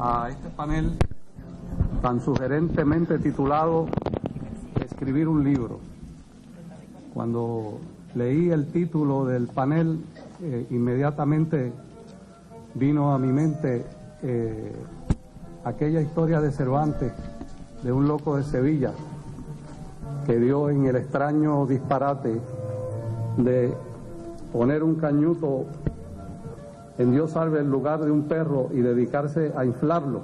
a este panel tan sugerentemente titulado Escribir un libro. Cuando leí el título del panel, inmediatamente vino a mi mente aquella historia de Cervantes, de un loco de Sevilla, que dio en el extraño disparate de poner un cañuto en Dios salve en lugar de un perro y dedicarse a inflarlo,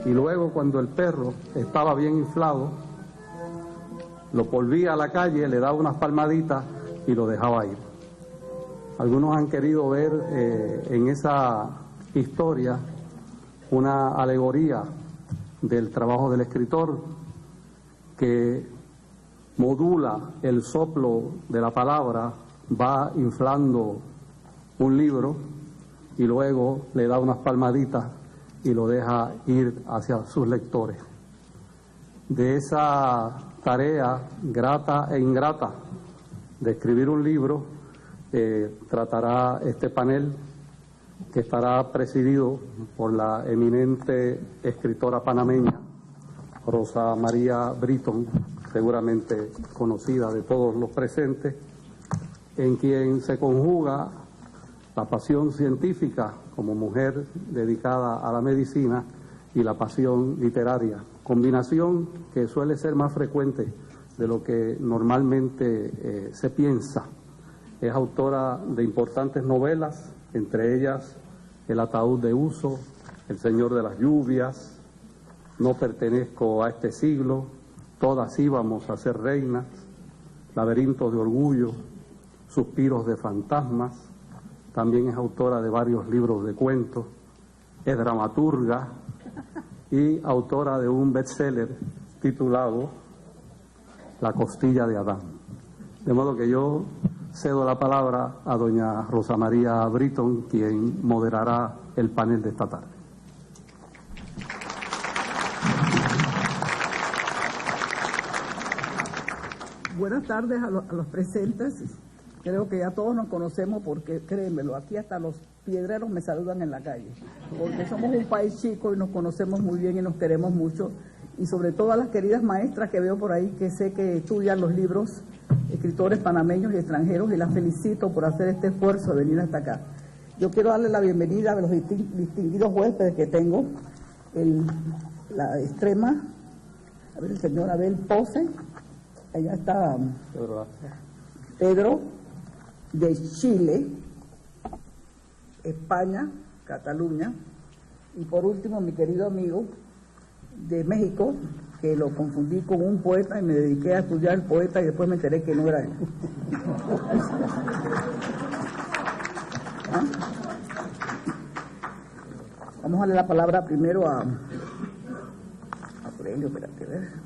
y luego cuando el perro estaba bien inflado lo volvía a la calle, le daba unas palmaditas y lo dejaba ir. Algunos han querido ver en esa historia una alegoría del trabajo del escritor, que modula el soplo de la palabra, va inflando un libro y luego le da unas palmaditas y lo deja ir hacia sus lectores. De esa tarea grata e ingrata de escribir un libro tratará este panel, que estará presidido por la eminente escritora panameña Rosa María Britton, seguramente conocida de todos los presentes, en quien se conjuga la pasión científica como mujer dedicada a la medicina y la pasión literaria, combinación que suele ser más frecuente de lo que normalmente se piensa. Es autora de importantes novelas, entre ellas El ataúd de uso, El señor de las lluvias, No pertenezco a este siglo, Todas íbamos a ser reinas, Laberintos de orgullo, Suspiros de fantasmas. También es autora de varios libros de cuentos, es dramaturga y autora de un bestseller titulado La costilla de Adán. De modo que yo cedo la palabra a doña Rosa María Britton, quien moderará el panel de esta tarde. Buenas tardes a los presentes. Creo que ya todos nos conocemos porque, créemelo, aquí hasta los piedreros me saludan en la calle, porque somos un país chico y nos conocemos muy bien y nos queremos mucho, y sobre todo a las queridas maestras que veo por ahí, que sé que estudian los libros, escritores panameños y extranjeros, y las felicito por hacer este esfuerzo de venir hasta acá. Yo quiero darle la bienvenida a los distinguidos huéspedes que tengo, la extrema, a ver, el señor Abel Pose, allá está Pedro, de Chile, España, Cataluña, y por último mi querido amigo de México, que lo confundí con un poeta y me dediqué a estudiar el poeta y después me enteré que no era él. ¿Ah? Vamos a darle la palabra primero a Aurelio, espérate, a ver.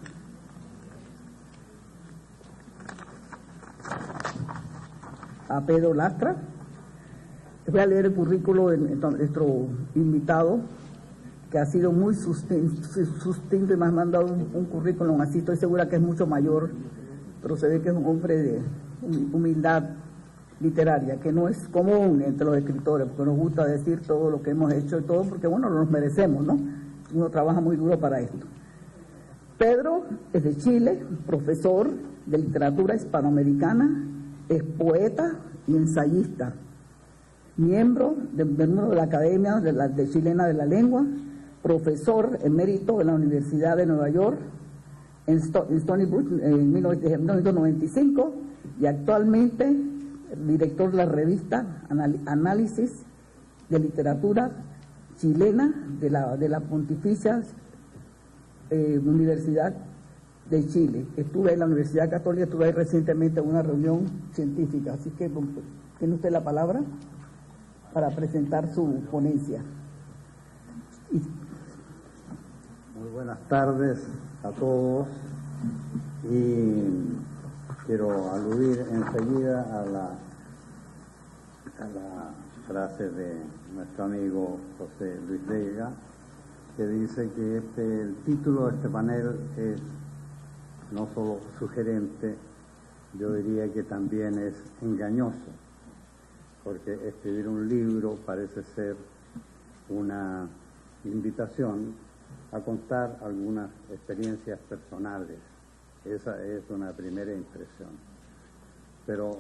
A Pedro Lastra. Voy a leer el currículo de nuestro invitado, que ha sido muy sustinto y me ha mandado un currículum así. Estoy segura que es mucho mayor, pero se ve que es un hombre de humildad literaria, que no es común entre los escritores, porque nos gusta decir todo lo que hemos hecho y todo, porque bueno, nos merecemos, ¿no? Uno trabaja muy duro para esto. Pedro es de Chile, profesor de literatura hispanoamericana, es poeta y ensayista, miembro del número de la Academia de Chilena de la Lengua, profesor emérito en la Universidad de Nueva York, en Stony Brook, en 1995, y actualmente director de la revista Análisis de Literatura Chilena de la Pontificia Universidad de Chile. Estuve en la Universidad Católica, estuve ahí recientemente en una reunión científica, así que tiene usted la palabra para presentar su ponencia. Muy buenas tardes a todos, y quiero aludir enseguida a la frase de nuestro amigo José Luis Vega, que dice que el título de este panel es no solo sugerente, yo diría que también es engañoso, porque escribir un libro parece ser una invitación a contar algunas experiencias personales. Esa es una primera impresión. Pero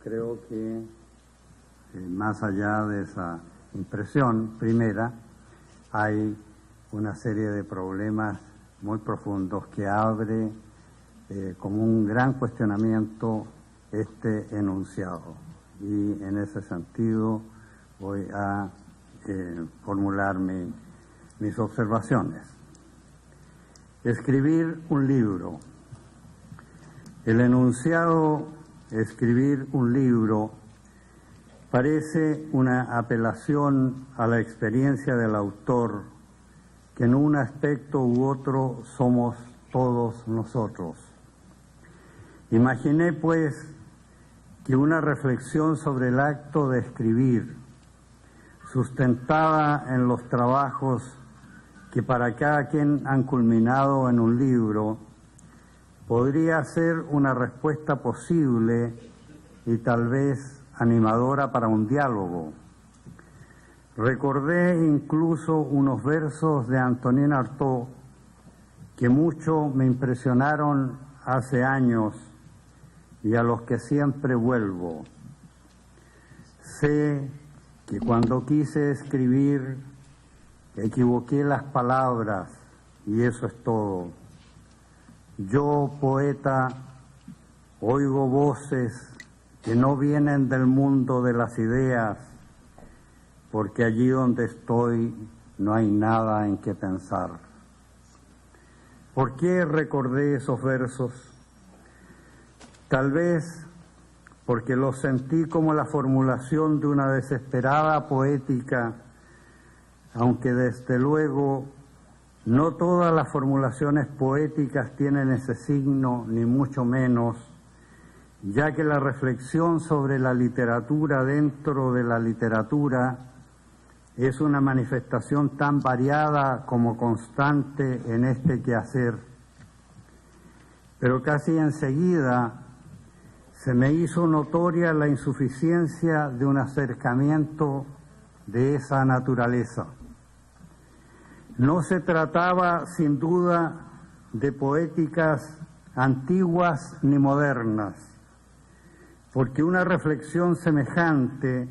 creo que más allá de esa impresión primera, hay una serie de problemas muy profundos que abre como un gran cuestionamiento este enunciado. Y en ese sentido voy a formular mis observaciones. Escribir un libro. El enunciado escribir un libro parece una apelación a la experiencia del autor, que en un aspecto u otro somos todos nosotros. Imaginé, pues, que una reflexión sobre el acto de escribir, sustentada en los trabajos que para cada quien han culminado en un libro, podría ser una respuesta posible y tal vez animadora para un diálogo. Recordé incluso unos versos de Antonin Artaud que mucho me impresionaron hace años y a los que siempre vuelvo. Sé que cuando quise escribir equivoqué las palabras y eso es todo. Yo, poeta, oigo voces que no vienen del mundo de las ideas, porque allí donde estoy no hay nada en que pensar. ¿Por qué recordé esos versos? Tal vez porque los sentí como la formulación de una desesperada poética, aunque desde luego no todas las formulaciones poéticas tienen ese signo, ni mucho menos, ya que la reflexión sobre la literatura dentro de la literatura es una manifestación tan variada como constante en este quehacer. Pero casi enseguida se me hizo notoria la insuficiencia de un acercamiento de esa naturaleza. No se trataba, sin duda, de poéticas antiguas ni modernas, porque una reflexión semejante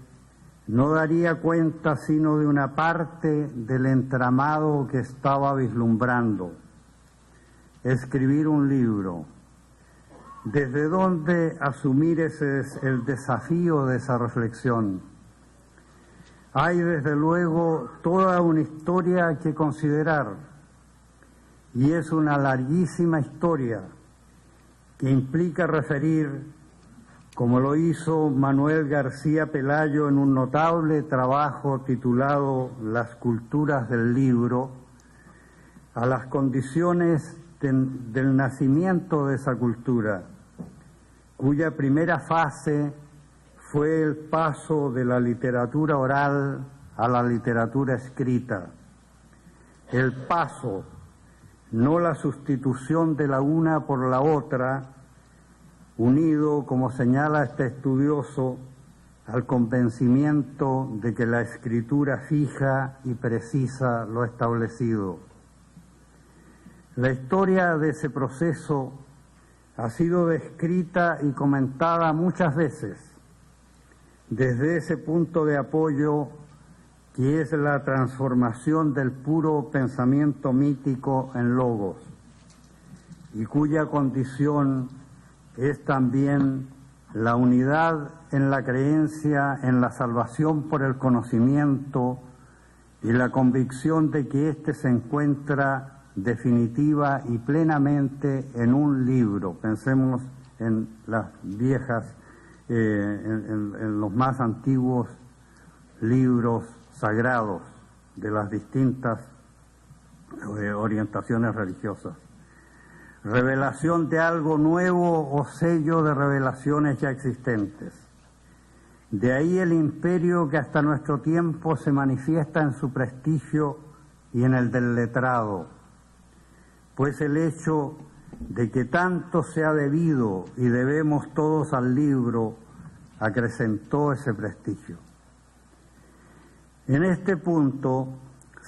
no daría cuenta sino de una parte del entramado que estaba vislumbrando. Escribir un libro. ¿Desde dónde asumir ese es el desafío de esa reflexión? Hay desde luego toda una historia que considerar, y es una larguísima historia que implica referir, como lo hizo Manuel García Pelayo en un notable trabajo titulado Las culturas del libro, a las condiciones del nacimiento de esa cultura, cuya primera fase fue el paso de la literatura oral a la literatura escrita. El paso, no la sustitución de la una por la otra, unido, como señala este estudioso, al convencimiento de que la escritura fija y precisa lo establecido. La historia de ese proceso ha sido descrita y comentada muchas veces desde ese punto de apoyo que es la transformación del puro pensamiento mítico en logos, y cuya condición es también la unidad en la creencia en la salvación por el conocimiento y la convicción de que éste se encuentra definitiva y plenamente en un libro. Pensemos en las viejas, en los más antiguos libros sagrados de las distintas orientaciones religiosas. Revelación de algo nuevo o sello de revelaciones ya existentes. De ahí el imperio que hasta nuestro tiempo se manifiesta en su prestigio y en el del letrado, pues el hecho de que tanto se ha debido y debemos todos al libro acrecentó ese prestigio. En este punto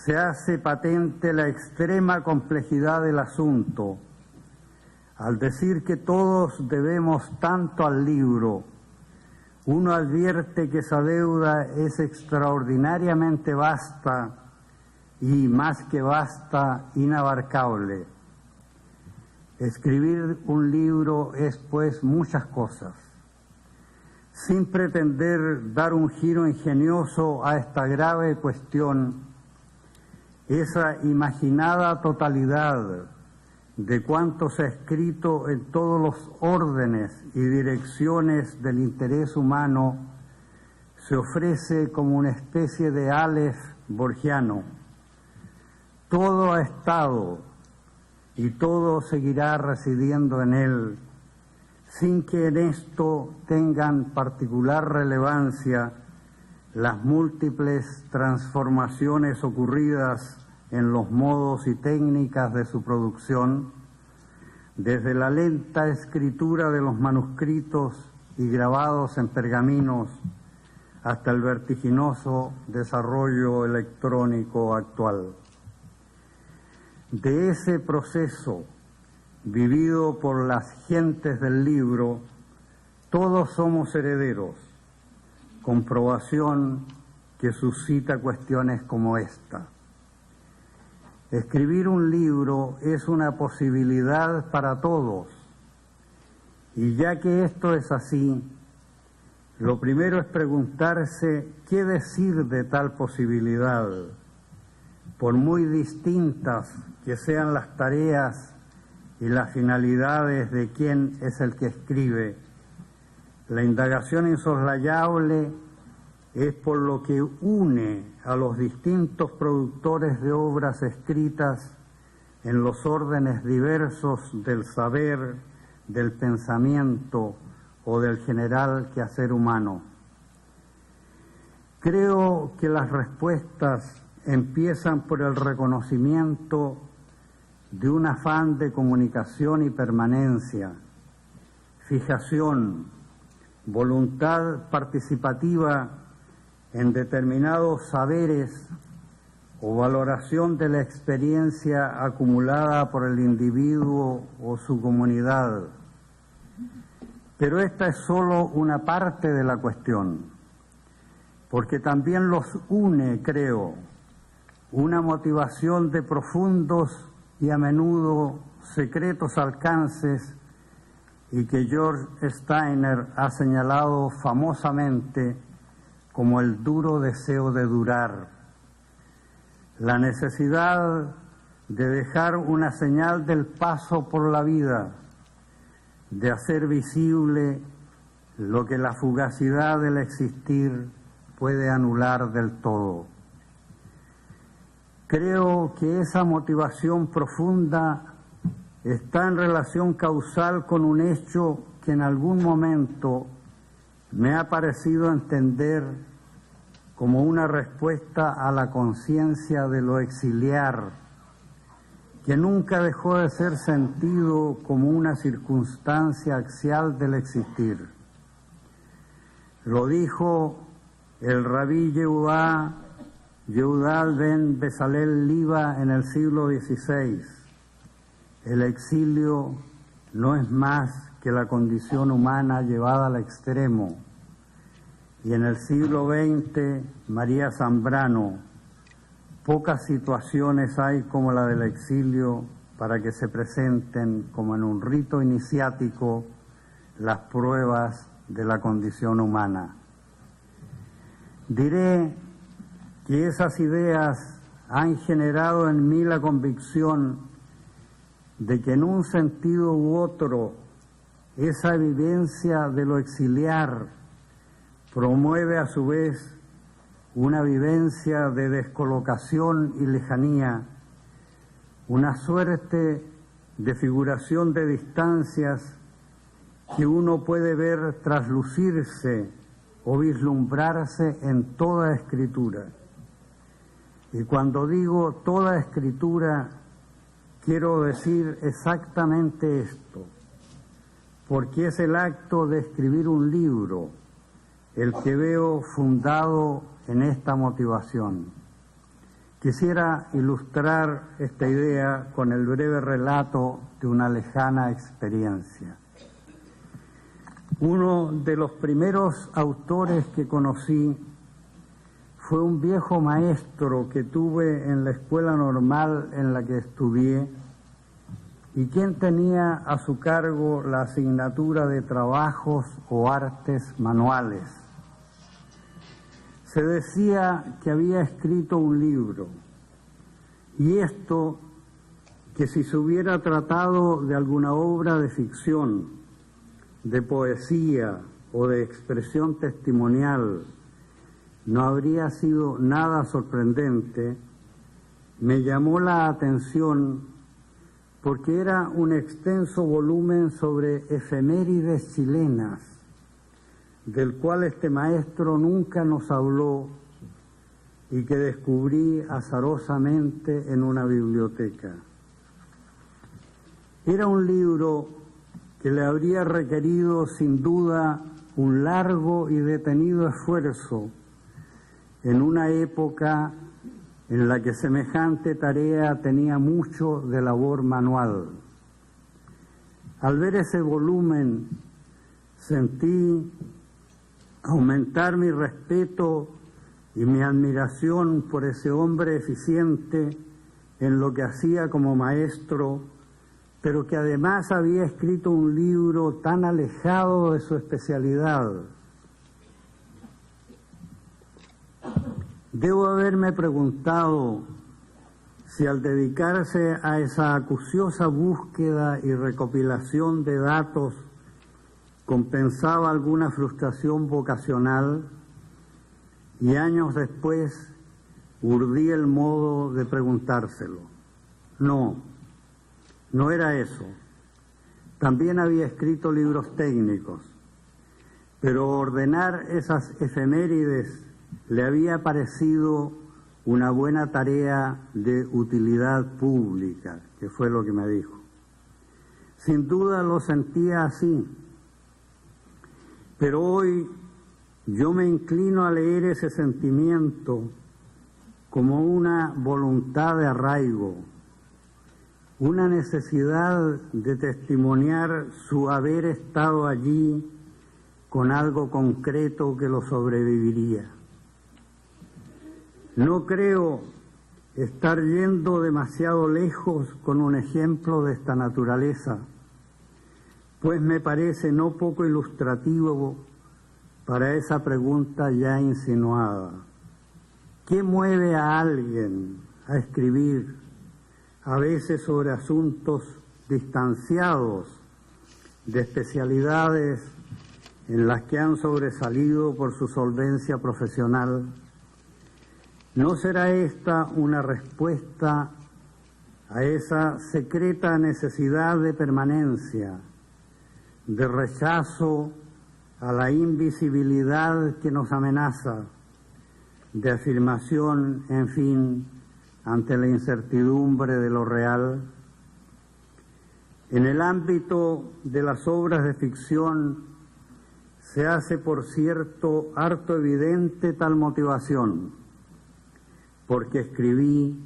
se hace patente la extrema complejidad del asunto al decir que todos debemos tanto al libro. Uno advierte que esa deuda es extraordinariamente vasta y, más que vasta, inabarcable. Escribir un libro es, pues, muchas cosas. Sin pretender dar un giro ingenioso a esta grave cuestión, esa imaginada totalidad de cuanto se ha escrito en todos los órdenes y direcciones del interés humano se ofrece como una especie de Aleph borgiano. Todo ha estado y todo seguirá residiendo en él, sin que en esto tengan particular relevancia las múltiples transformaciones ocurridas en los modos y técnicas de su producción, desde la lenta escritura de los manuscritos y grabados en pergaminos hasta el vertiginoso desarrollo electrónico actual. De ese proceso vivido por las gentes del libro, todos somos herederos, comprobación que suscita cuestiones como esta. Escribir un libro es una posibilidad para todos, y ya que esto es así, lo primero es preguntarse qué decir de tal posibilidad, por muy distintas que sean las tareas y las finalidades de quien es el que escribe. La indagación insoslayable es por lo que une a los distintos productores de obras escritas en los órdenes diversos del saber, del pensamiento o del general quehacer humano. Creo que las respuestas empiezan por el reconocimiento de un afán de comunicación y permanencia, fijación, voluntad participativa en determinados saberes o valoración de la experiencia acumulada por el individuo o su comunidad. Pero esta es solo una parte de la cuestión, porque también los une, creo, una motivación de profundos y a menudo secretos alcances, y que George Steiner ha señalado famosamente como el duro deseo de durar, la necesidad de dejar una señal del paso por la vida, de hacer visible lo que la fugacidad del existir puede anular del todo. Creo que esa motivación profunda está en relación causal con un hecho que en algún momento me ha parecido entender como una respuesta a la conciencia de lo exiliar, que nunca dejó de ser sentido como una circunstancia axial del existir. Lo dijo el rabí Yehudá ben Bezalel Liva en el siglo XVI. El exilio no es más que la condición humana llevada al extremo. Y en el siglo XX, María Zambrano, pocas situaciones hay como la del exilio para que se presenten como en un rito iniciático las pruebas de la condición humana. Diré que esas ideas han generado en mí la convicción de que en un sentido u otro esa vivencia de lo exiliar promueve a su vez una vivencia de descolocación y lejanía, una suerte de figuración de distancias que uno puede ver traslucirse o vislumbrarse en toda escritura. Y cuando digo toda escritura, quiero decir exactamente esto, porque es el acto de escribir un libro el que veo fundado en esta motivación. Quisiera ilustrar esta idea con el breve relato de una lejana experiencia. Uno de los primeros autores que conocí fue un viejo maestro que tuve en la escuela normal en la que estudié y quien tenía a su cargo la asignatura de trabajos o artes manuales. Se decía que había escrito un libro, y esto que si se hubiera tratado de alguna obra de ficción, de poesía o de expresión testimonial, no habría sido nada sorprendente. Me llamó la atención porque era un extenso volumen sobre efemérides chilenas, del cual este maestro nunca nos habló y que descubrí azarosamente en una biblioteca. Era un libro que le habría requerido sin duda un largo y detenido esfuerzo en una época en la que semejante tarea tenía mucho de labor manual. Al ver ese volumen sentí aumentar mi respeto y mi admiración por ese hombre eficiente en lo que hacía como maestro, pero que además había escrito un libro tan alejado de su especialidad. Debo haberme preguntado si al dedicarse a esa acuciosa búsqueda y recopilación de datos compensaba alguna frustración vocacional, y años después urdí el modo de preguntárselo. No era eso. También había escrito libros técnicos, pero ordenar esas efemérides le había parecido una buena tarea de utilidad pública, que fue lo que me dijo. Sin duda lo sentía así, pero hoy yo me inclino a leer ese sentimiento como una voluntad de arraigo, una necesidad de testimoniar su haber estado allí con algo concreto que lo sobreviviría. No creo estar yendo demasiado lejos con un ejemplo de esta naturaleza, pues me parece no poco ilustrativo para esa pregunta ya insinuada. ¿Qué mueve a alguien a escribir, a veces sobre asuntos distanciados de especialidades en las que han sobresalido por su solvencia profesional? ¿No será esta una respuesta a esa secreta necesidad de permanencia, de rechazo a la invisibilidad que nos amenaza, de afirmación, en fin, ante la incertidumbre de lo real? En el ámbito de las obras de ficción se hace, por cierto, harto evidente tal motivación. Porque escribí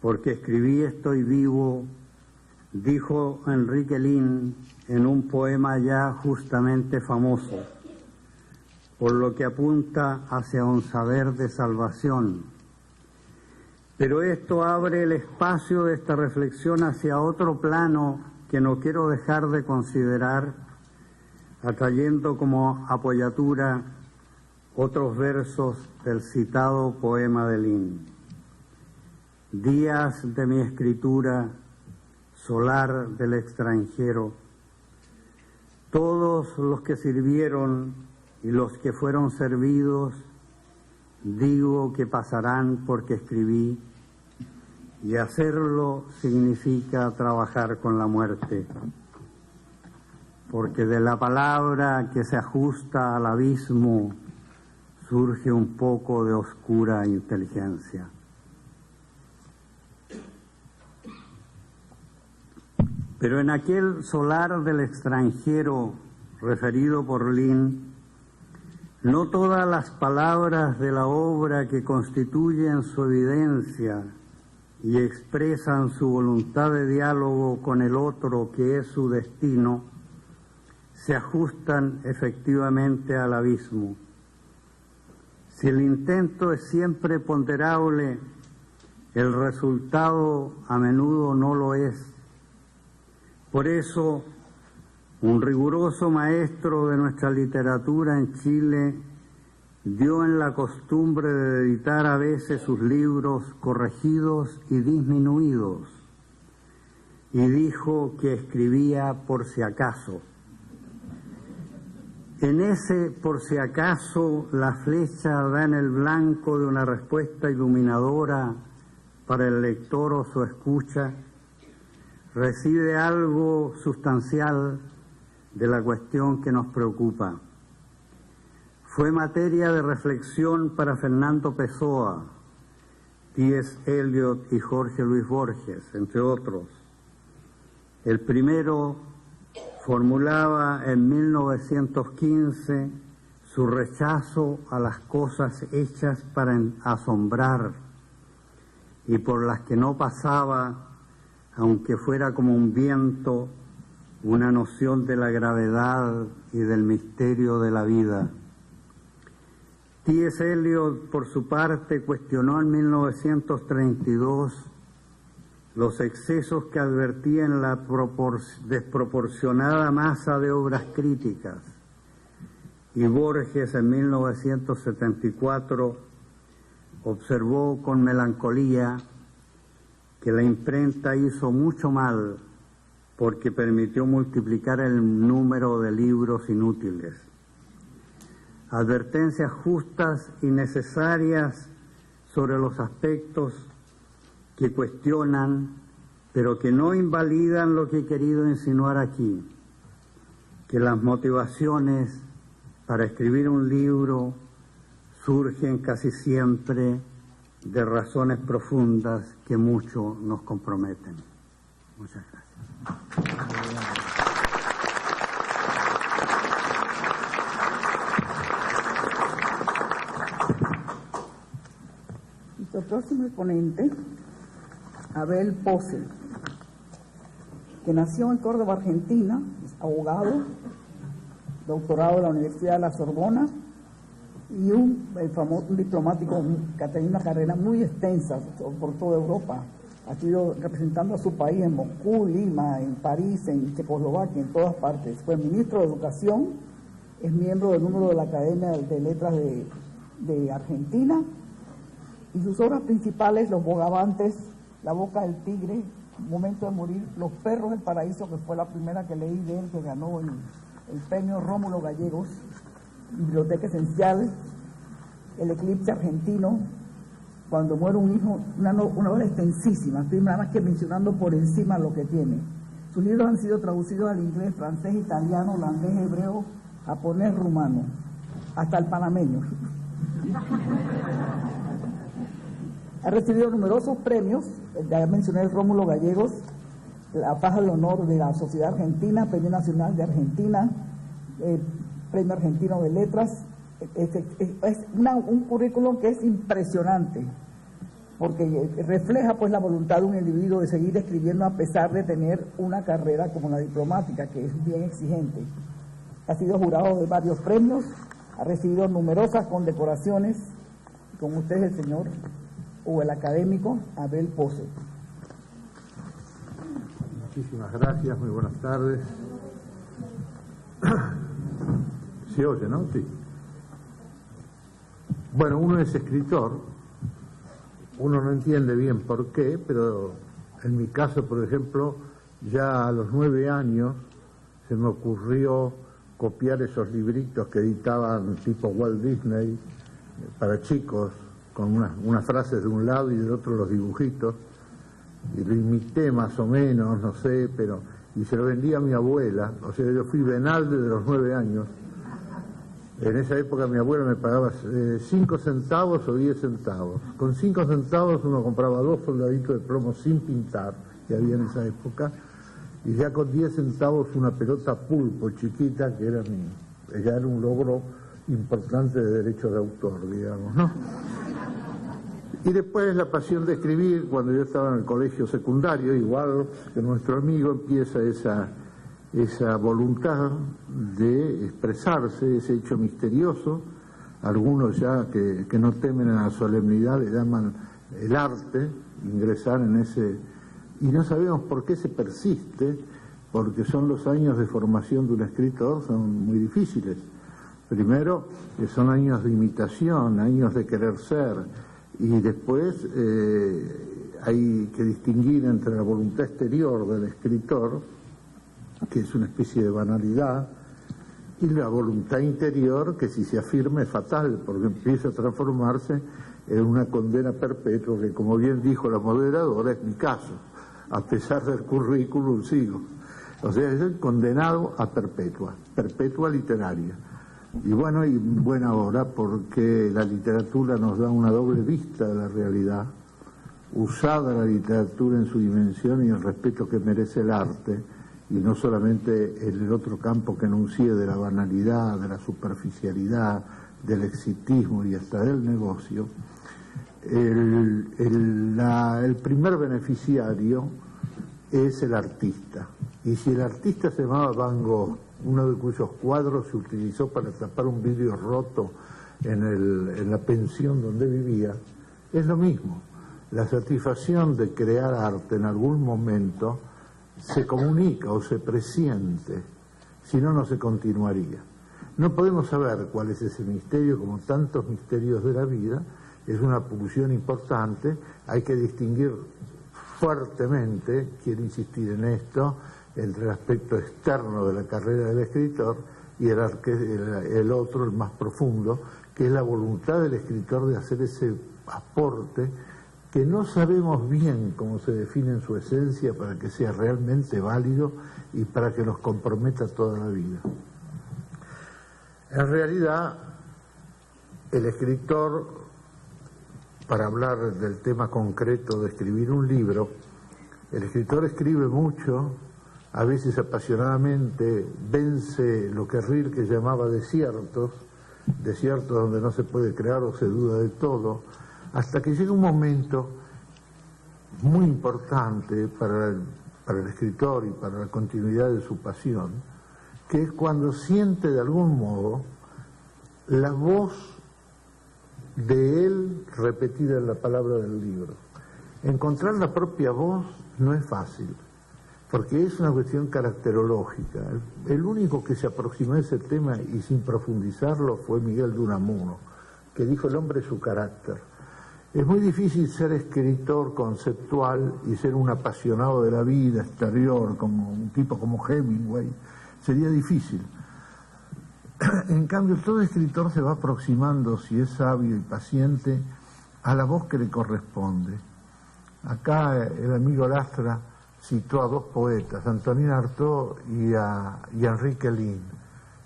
estoy vivo, dijo Enrique Lin en un poema ya justamente famoso, por lo que apunta hacia un saber de salvación. Pero esto abre el espacio de esta reflexión hacia otro plano que no quiero dejar de considerar, atrayendo como apoyatura otros versos del citado poema de Lin. Días de mi escritura, solar del extranjero, todos los que sirvieron y los que fueron servidos, digo que pasarán porque escribí, y hacerlo significa trabajar con la muerte, porque de la palabra que se ajusta al abismo surge un poco de oscura inteligencia. Pero en aquel solar del extranjero referido por Lin, No todas las palabras de la obra que constituyen su evidencia y expresan su voluntad de diálogo con el otro que es su destino, se ajustan efectivamente al abismo. Si el intento es siempre ponderable, el resultado a menudo no lo es. Por eso, un riguroso maestro de nuestra literatura en Chile dio en la costumbre de editar a veces sus libros corregidos y disminuidos, y dijo que escribía por si acaso. En ese por si acaso la flecha da en el blanco de una respuesta iluminadora para el lector o su escucha, reside algo sustancial de la cuestión que nos preocupa. Fue materia de reflexión para Fernando Pessoa, T.S. Eliot y Jorge Luis Borges, entre otros. El primero formulaba en 1915 su rechazo a las cosas hechas para asombrar y por las que no pasaba, aunque fuera como un viento, una noción de la gravedad y del misterio de la vida. T.S. Eliot, por su parte, cuestionó en 1932 los excesos que advertía en la desproporcionada masa de obras críticas, y Borges en 1974 observó con melancolía que la imprenta hizo mucho mal porque permitió multiplicar el número de libros inútiles. Advertencias justas y necesarias sobre los aspectos que cuestionan, pero que no invalidan lo que he querido insinuar aquí, que las motivaciones para escribir un libro surgen casi siempre de razones profundas que mucho nos comprometen. Muchas gracias. Nuestro próximo exponente, Abel Pose, que nació en Córdoba, Argentina, es abogado, doctorado de la Universidad de la Sorbona y un diplomático que ha tenido una carrera muy extensa por toda Europa. Ha sido representando a su país en Moscú, Lima, en París, en Checoslovaquia, en todas partes. Fue ministro de Educación, es miembro del número de la Academia de Letras de Argentina, y sus obras principales, Los Bogavantes, La Boca del Tigre, Momento de Morir, Los Perros del Paraíso, que fue la primera que leí de él, que ganó el premio Rómulo Gallegos, Biblioteca Esencial, El Eclipse Argentino, Cuando muere un hijo, una obra extensísima, estoy nada más que mencionando por encima lo que tiene. Sus libros han sido traducidos al inglés, francés, italiano, holandés, hebreo, japonés, rumano, hasta el panameño. Ha recibido numerosos premios, ya mencioné el Rómulo Gallegos, la Faja de Honor de la Sociedad Argentina, Premio Nacional de Argentina, Premio Argentino de Letras. Es un currículum que es impresionante, porque refleja pues la voluntad de un individuo de seguir escribiendo a pesar de tener una carrera como la diplomática, que es bien exigente. Ha sido jurado de varios premios, ha recibido numerosas condecoraciones, con usted el señor o el académico Abel Pose. Muchísimas gracias, muy buenas tardes. ¿Se oye, no? Sí. Bueno, uno es escritor, uno no entiende bien por qué, pero en mi caso, por ejemplo, ya a los 9 años se me ocurrió copiar esos libritos que editaban tipo Walt Disney para chicos, con unas frases de un lado y del otro los dibujitos, y lo imité más o menos, no sé, y se lo vendí a mi abuela. O sea, yo fui venalde de los 9 años. En esa época mi abuela me pagaba 5 centavos o 10 centavos. Con 5 centavos uno compraba 2 soldaditos de plomo sin pintar, que había en esa época, y ya con 10 centavos una pelota pulpo chiquita, que ya era un logro importante de derechos de autor, digamos, ¿no? Y después la pasión de escribir, cuando yo estaba en el colegio secundario, igual que nuestro amigo, empieza esa voluntad de expresarse, ese hecho misterioso. Algunos ya que no temen a la solemnidad le llaman el arte, ingresar en ese... Y no sabemos por qué se persiste, porque son los años de formación de un escritor, son muy difíciles. Primero, que son años de imitación, años de querer ser, y después hay que distinguir entre la voluntad exterior del escritor, que es una especie de banalidad, y la voluntad interior, que si se afirma es fatal, porque empieza a transformarse en una condena perpetua, que como bien dijo la moderadora, es mi caso. A pesar del currículum sigo. O sea, es el condenado a perpetua literaria. Y bueno, y buena hora, porque la literatura nos da una doble vista de la realidad, usada la literatura en su dimensión y el respeto que merece el arte, y no solamente en el otro campo que enuncié de la banalidad, de la superficialidad, del exitismo y hasta del negocio. El primer beneficiario es el artista, y si el artista se llamaba Van Gogh, uno de cuyos cuadros se utilizó para tapar un vidrio roto en la pensión donde vivía, es lo mismo. La satisfacción de crear arte en algún momento se comunica o se presiente, si no, no se continuaría. No podemos saber cuál es ese misterio, como tantos misterios de la vida. Es una pulsión importante, hay que distinguir fuertemente, quiero insistir en esto, entre el aspecto externo de la carrera del escritor y el otro, el más profundo, que es la voluntad del escritor de hacer ese aporte que no sabemos bien cómo se define en su esencia para que sea realmente válido y para que nos comprometa toda la vida. En realidad, el escritor, para hablar del tema concreto de escribir un libro, el escritor escribe mucho, a veces apasionadamente, vence lo que Rilke llamaba desiertos donde no se puede crear o se duda de todo, hasta que llega un momento muy importante para el escritor y para la continuidad de su pasión, que es cuando siente de algún modo la voz de él repetida en la palabra del libro. Encontrar la propia voz no es fácil, porque es una cuestión caracterológica. El único que se aproximó a ese tema y sin profundizarlo fue Miguel de Unamuno, que dijo: el hombre es su carácter. Es muy difícil ser escritor conceptual y ser un apasionado de la vida exterior, como un tipo como Hemingway. Sería difícil. En cambio, todo escritor se va aproximando, si es sabio y paciente, a la voz que le corresponde. Acá el amigo Lastra citó a dos poetas, Antonin Artaud y a Enrique Lin.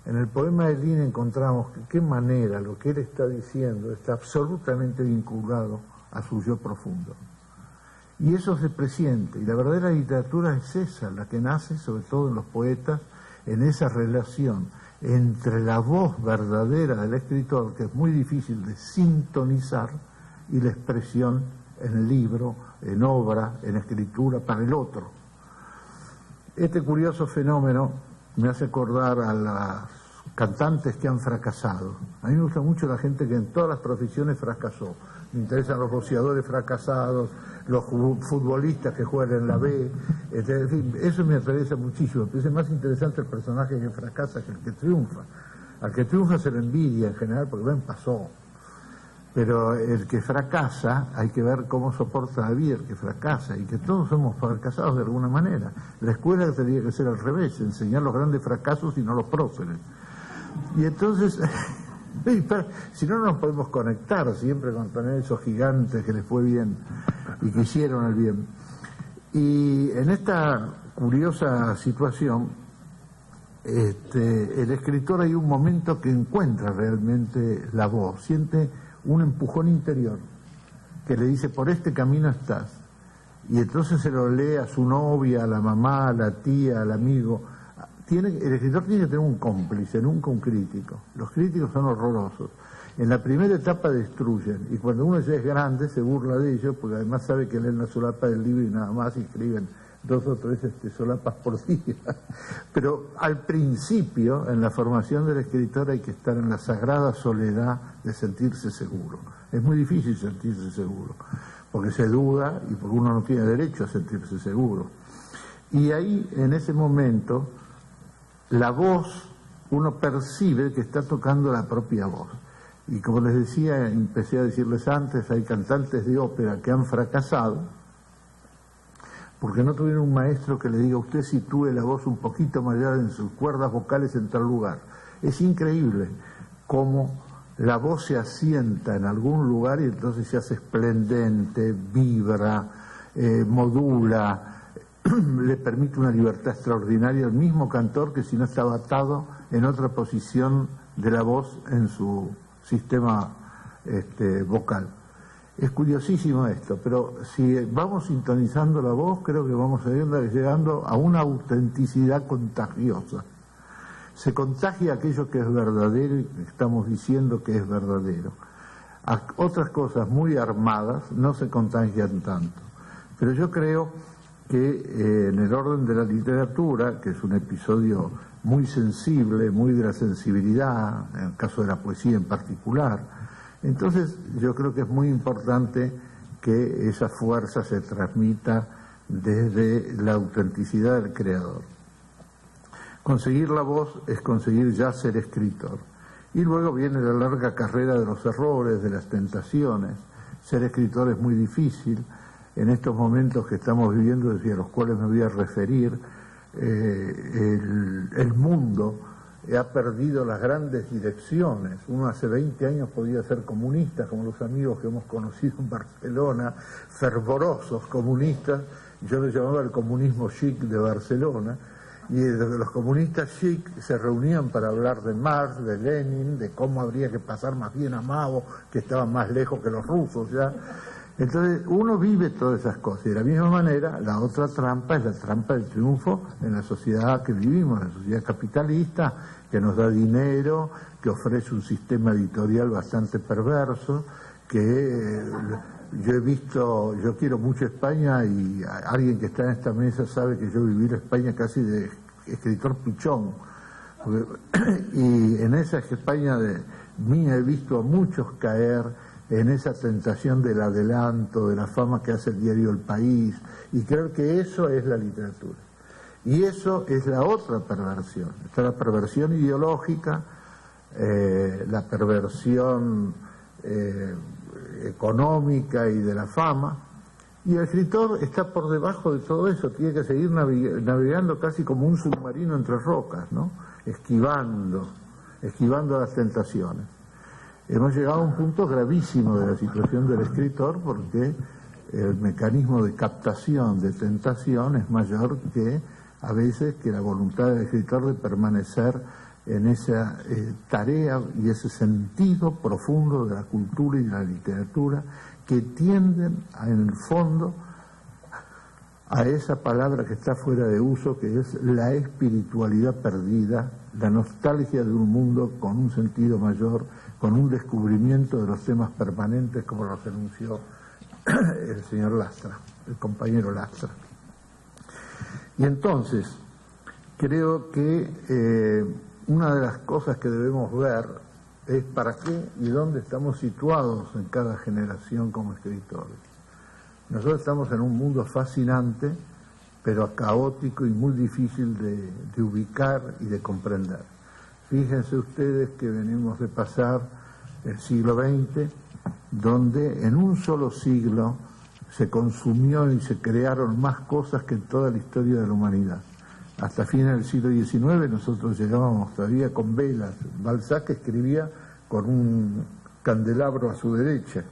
En el poema de Lin encontramos que qué manera lo que él está diciendo está absolutamente vinculado a su yo profundo. Y eso se presiente, y la verdadera literatura es esa, la que nace sobre todo en los poetas, en esa relación entre la voz verdadera del escritor, que es muy difícil de sintonizar, y la expresión en libro, en obra, en escritura para el otro. Este curioso fenómeno me hace acordar a las cantantes que han fracasado. A mí me gusta mucho la gente que en todas las profesiones fracasó. Me interesan los rociadores fracasados, los futbolistas que juegan en la B, en fin, eso me interesa muchísimo. Me parece más interesante el personaje que fracasa que el que triunfa. Al que triunfa se le envidia en general porque ven, pasó. Pero el que fracasa, hay que ver cómo soporta la vida el que fracasa, y que todos somos fracasados de alguna manera. La escuela tendría que ser al revés, enseñar los grandes fracasos y no los próceres. Y entonces, si no nos podemos conectar siempre con tener esos gigantes que les fue bien y que hicieron el bien. Y en esta curiosa situación, el escritor hay un momento que encuentra realmente la voz, siente un empujón interior que le dice: por este camino estás. Y entonces se lo lee a su novia, a la mamá, a la tía, al amigo, el escritor tiene que tener un cómplice, nunca un crítico. Los críticos son horrorosos. En la primera etapa destruyen, y cuando uno ya es grande se burla de ellos, porque además sabe que leen la solapa del libro y nada más, y escriben 2 o 3 solapas por día. Pero al principio, en la formación del escritor, hay que estar en la sagrada soledad de sentirse seguro. Es muy difícil sentirse seguro, porque se duda y porque uno no tiene derecho a sentirse seguro. Y ahí, en ese momento, la voz, uno percibe que está tocando la propia voz. Y como les decía, empecé a decirles antes, hay cantantes de ópera que han fracasado porque no tuvieron un maestro que le diga: usted sitúe la voz un poquito mayor en sus cuerdas vocales en tal lugar. Es increíble cómo la voz se asienta en algún lugar y entonces se hace esplendente, vibra, modula, le permite una libertad extraordinaria al mismo cantor que si no estaba atado en otra posición de la voz en su sistema vocal. Es curiosísimo esto, pero si vamos sintonizando la voz, creo que vamos llegando a una autenticidad contagiosa. Se contagia aquello que es verdadero y estamos diciendo que es verdadero. Otras cosas muy armadas no se contagian tanto. Pero yo creo que en el orden de la literatura, que es un episodio muy sensible, muy de la sensibilidad, en el caso de la poesía en particular, entonces yo creo que es muy importante que esa fuerza se transmita desde la autenticidad del creador. Conseguir la voz es conseguir ya ser escritor. Y luego viene la larga carrera de los errores, de las tentaciones. Ser escritor es muy difícil. En estos momentos que estamos viviendo, a los cuales me voy a referir, el mundo ha perdido las grandes direcciones. Uno hace 20 años podía ser comunista, como los amigos que hemos conocido en Barcelona, fervorosos comunistas. Yo les llamaba el comunismo chic de Barcelona, y los comunistas chic se reunían para hablar de Marx, de Lenin, de cómo habría que pasar más bien a Mao, que estaba más lejos que los rusos ya. Entonces uno vive todas esas cosas, y de la misma manera la otra trampa es la trampa del triunfo en la sociedad que vivimos, en la sociedad capitalista, que nos da dinero, que ofrece un sistema editorial bastante perverso, que yo he visto, yo quiero mucho España, y alguien que está en esta mesa sabe que yo viví en España casi de escritor pichón, y en esa España mía he visto a muchos caer en esa tentación del adelanto, de la fama que hace el diario El País, y creo que eso es la literatura. Y eso es la otra perversión. Está la perversión ideológica, la perversión económica y de la fama, y el escritor está por debajo de todo eso, tiene que seguir navegando casi como un submarino entre rocas, ¿no? Esquivando las tentaciones. Hemos llegado a un punto gravísimo de la situación del escritor, porque el mecanismo de captación, de tentación, es mayor que a veces que la voluntad del escritor de permanecer en esa tarea y ese sentido profundo de la cultura y de la literatura, que tienden en el fondo a esa palabra que está fuera de uso, que es la espiritualidad perdida, la nostalgia de un mundo con un sentido mayor, con un descubrimiento de los temas permanentes, como los anunció el señor Lastra, el compañero Lastra. Y entonces, creo que una de las cosas que debemos ver es para qué y dónde estamos situados en cada generación como escritores. Nosotros estamos en un mundo fascinante, pero caótico y muy difícil de ubicar y de comprender. Fíjense ustedes que venimos de pasar el siglo XX, donde en un solo siglo se consumió y se crearon más cosas que en toda la historia de la humanidad. Hasta fines del siglo XIX nosotros llegábamos todavía con velas. Balzac escribía con un candelabro a su derecha.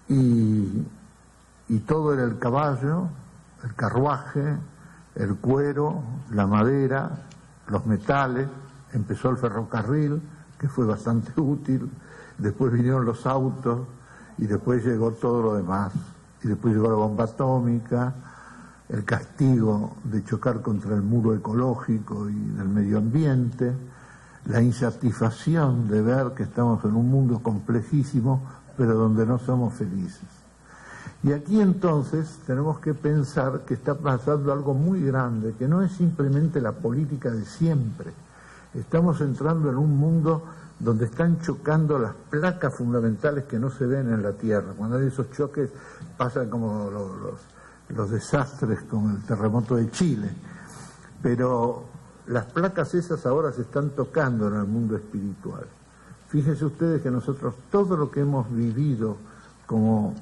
Y todo era el caballo, el carruaje, el cuero, la madera, los metales. Empezó el ferrocarril, que fue bastante útil, después vinieron los autos, y después llegó todo lo demás, y después llegó la bomba atómica, el castigo de chocar contra el muro ecológico y del medio ambiente, la insatisfacción de ver que estamos en un mundo complejísimo, pero donde no somos felices. Y aquí entonces tenemos que pensar que está pasando algo muy grande, que no es simplemente la política de siempre. Estamos entrando en un mundo donde están chocando las placas fundamentales que no se ven en la Tierra. Cuando hay esos choques pasan como los desastres con el terremoto de Chile. Pero las placas esas ahora se están tocando en el mundo espiritual. Fíjense ustedes que nosotros todo lo que hemos vivido como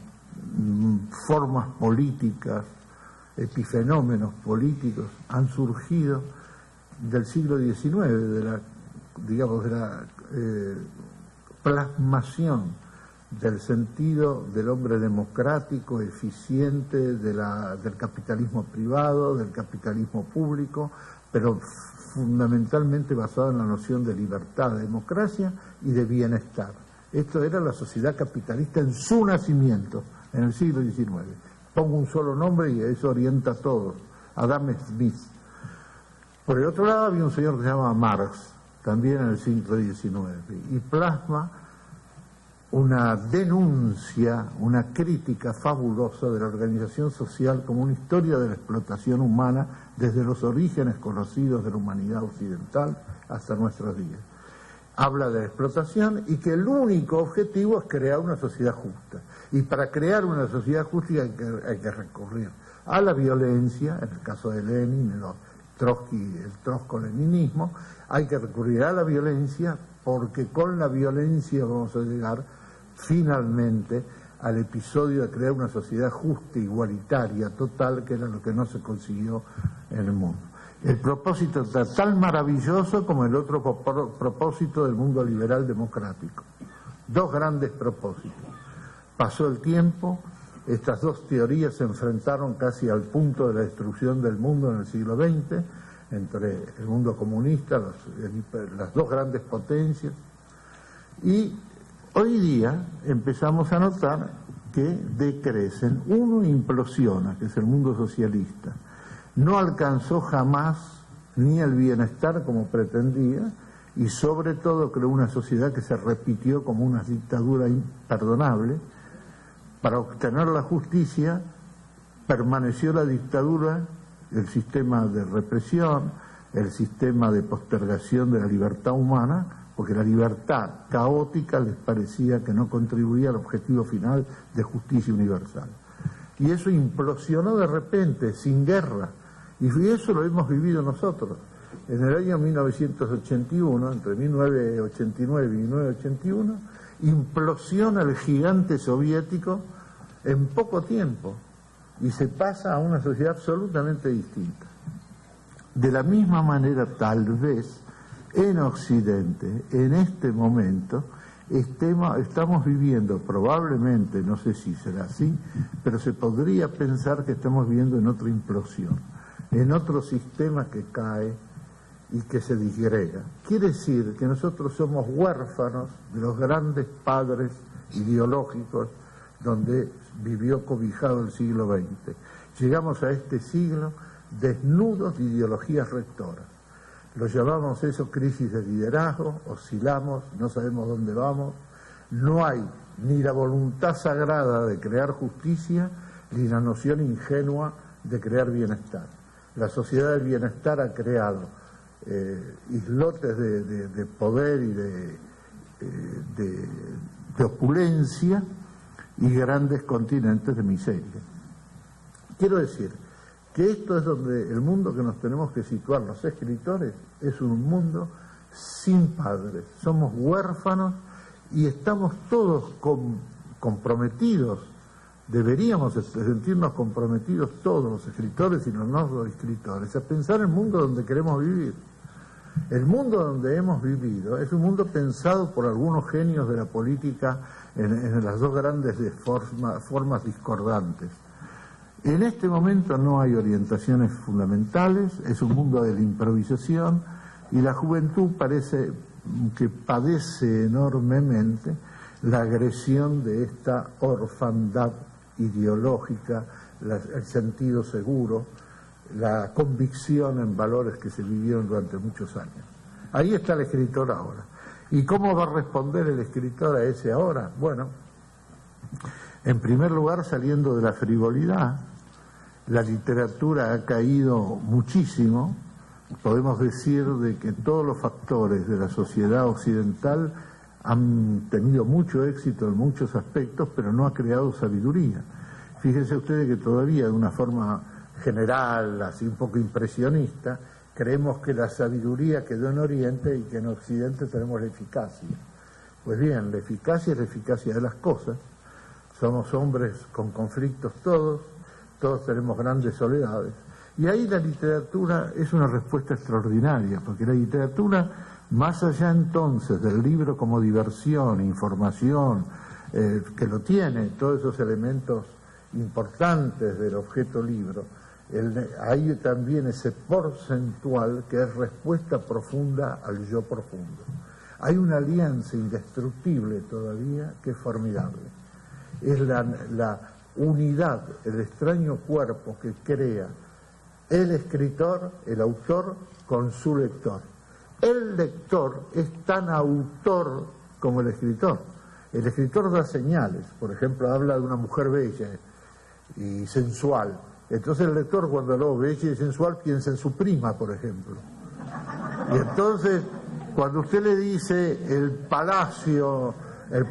formas políticas, epifenómenos políticos, han surgido del siglo XIX, de la plasmación del sentido del hombre democrático, eficiente, del capitalismo privado, del capitalismo público, pero fundamentalmente basado en la noción de libertad, de democracia y de bienestar. Esto era la sociedad capitalista en su nacimiento, en el siglo XIX. Pongo un solo nombre y eso orienta a todos, Adam Smith. Por el otro lado había un señor que se llama Marx, también en el siglo XIX, y plasma una denuncia, una crítica fabulosa de la organización social como una historia de la explotación humana desde los orígenes conocidos de la humanidad occidental hasta nuestros días. Habla de la explotación y que el único objetivo es crear una sociedad justa. Y para crear una sociedad justa hay que recurrir a la violencia, en el caso de Lenin, el trotsko-leninismo, hay que recurrir a la violencia porque con la violencia vamos a llegar finalmente al episodio de crear una sociedad justa, igualitaria, total, que era lo que no se consiguió en el mundo. El propósito está tan maravilloso como el otro propósito del mundo liberal democrático. Dos grandes propósitos. Pasó el tiempo, estas dos teorías se enfrentaron casi al punto de la destrucción del mundo en el siglo XX, entre el mundo comunista, las dos grandes potencias, y hoy día empezamos a notar que decrecen. Uno implosiona, que es el mundo socialista. No alcanzó jamás ni el bienestar como pretendía y sobre todo creó una sociedad que se repitió como una dictadura imperdonable. Para obtener la justicia permaneció la dictadura, el sistema de represión, el sistema de postergación de la libertad humana, porque la libertad caótica les parecía que no contribuía al objetivo final de justicia universal. Y eso implosionó de repente, sin guerra. Y eso lo hemos vivido nosotros. En el año 1981, entre 1989 y 1981, implosiona el gigante soviético en poco tiempo y se pasa a una sociedad absolutamente distinta. De la misma manera, tal vez, en Occidente, en este momento, estamos viviendo, probablemente, no sé si será así, pero se podría pensar que estamos viviendo en otra implosión, en otro sistema que cae y que se disgrega. Quiere decir que nosotros somos huérfanos de los grandes padres ideológicos donde vivió cobijado el siglo XX. Llegamos a este siglo desnudos de ideologías rectoras. Lo llamamos eso crisis de liderazgo, oscilamos, no sabemos dónde vamos, no hay ni la voluntad sagrada de crear justicia, ni la noción ingenua de crear bienestar. La sociedad del bienestar ha creado islotes de poder y de opulencia y grandes continentes de miseria. Quiero decir que esto es donde el mundo que nos tenemos que situar los escritores es un mundo sin padres, somos huérfanos y estamos todos comprometidos, deberíamos sentirnos comprometidos todos los escritores y los no escritores a pensar el mundo donde queremos vivir. El mundo donde hemos vivido es un mundo pensado por algunos genios de la política en las dos grandes formas discordantes. En este momento no hay orientaciones fundamentales, es un mundo de la improvisación y la juventud parece que padece enormemente la agresión de esta orfandad ideológica, el sentido seguro, la convicción en valores que se vivieron durante muchos años. Ahí está el escritor ahora. ¿Y cómo va a responder el escritor a ese ahora? Bueno, en primer lugar, saliendo de la frivolidad. La literatura ha caído muchísimo. Podemos decir de que todos los factores de la sociedad occidental han tenido mucho éxito en muchos aspectos, pero no ha creado sabiduría. Fíjense ustedes que todavía de una forma general, así un poco impresionista, creemos que la sabiduría quedó en Oriente y que en Occidente tenemos la eficacia. Pues bien, la eficacia es la eficacia de las cosas. Somos hombres con conflictos todos tenemos grandes soledades. Y ahí la literatura es una respuesta extraordinaria, porque la literatura, más allá entonces del libro como diversión, información, que lo tiene, todos esos elementos importantes del objeto libro, hay también ese porcentual que es respuesta profunda al yo profundo. Hay una alianza indestructible todavía que es formidable. Es la unidad, el extraño cuerpo que crea el escritor, el autor, con su lector. El lector es tan autor como el escritor. El escritor da señales, por ejemplo, habla de una mujer bella y sensual. Entonces el lector, cuando lo ve bella y sensual, piensa en su prima, por ejemplo. Y entonces, cuando usted le dice el palacio del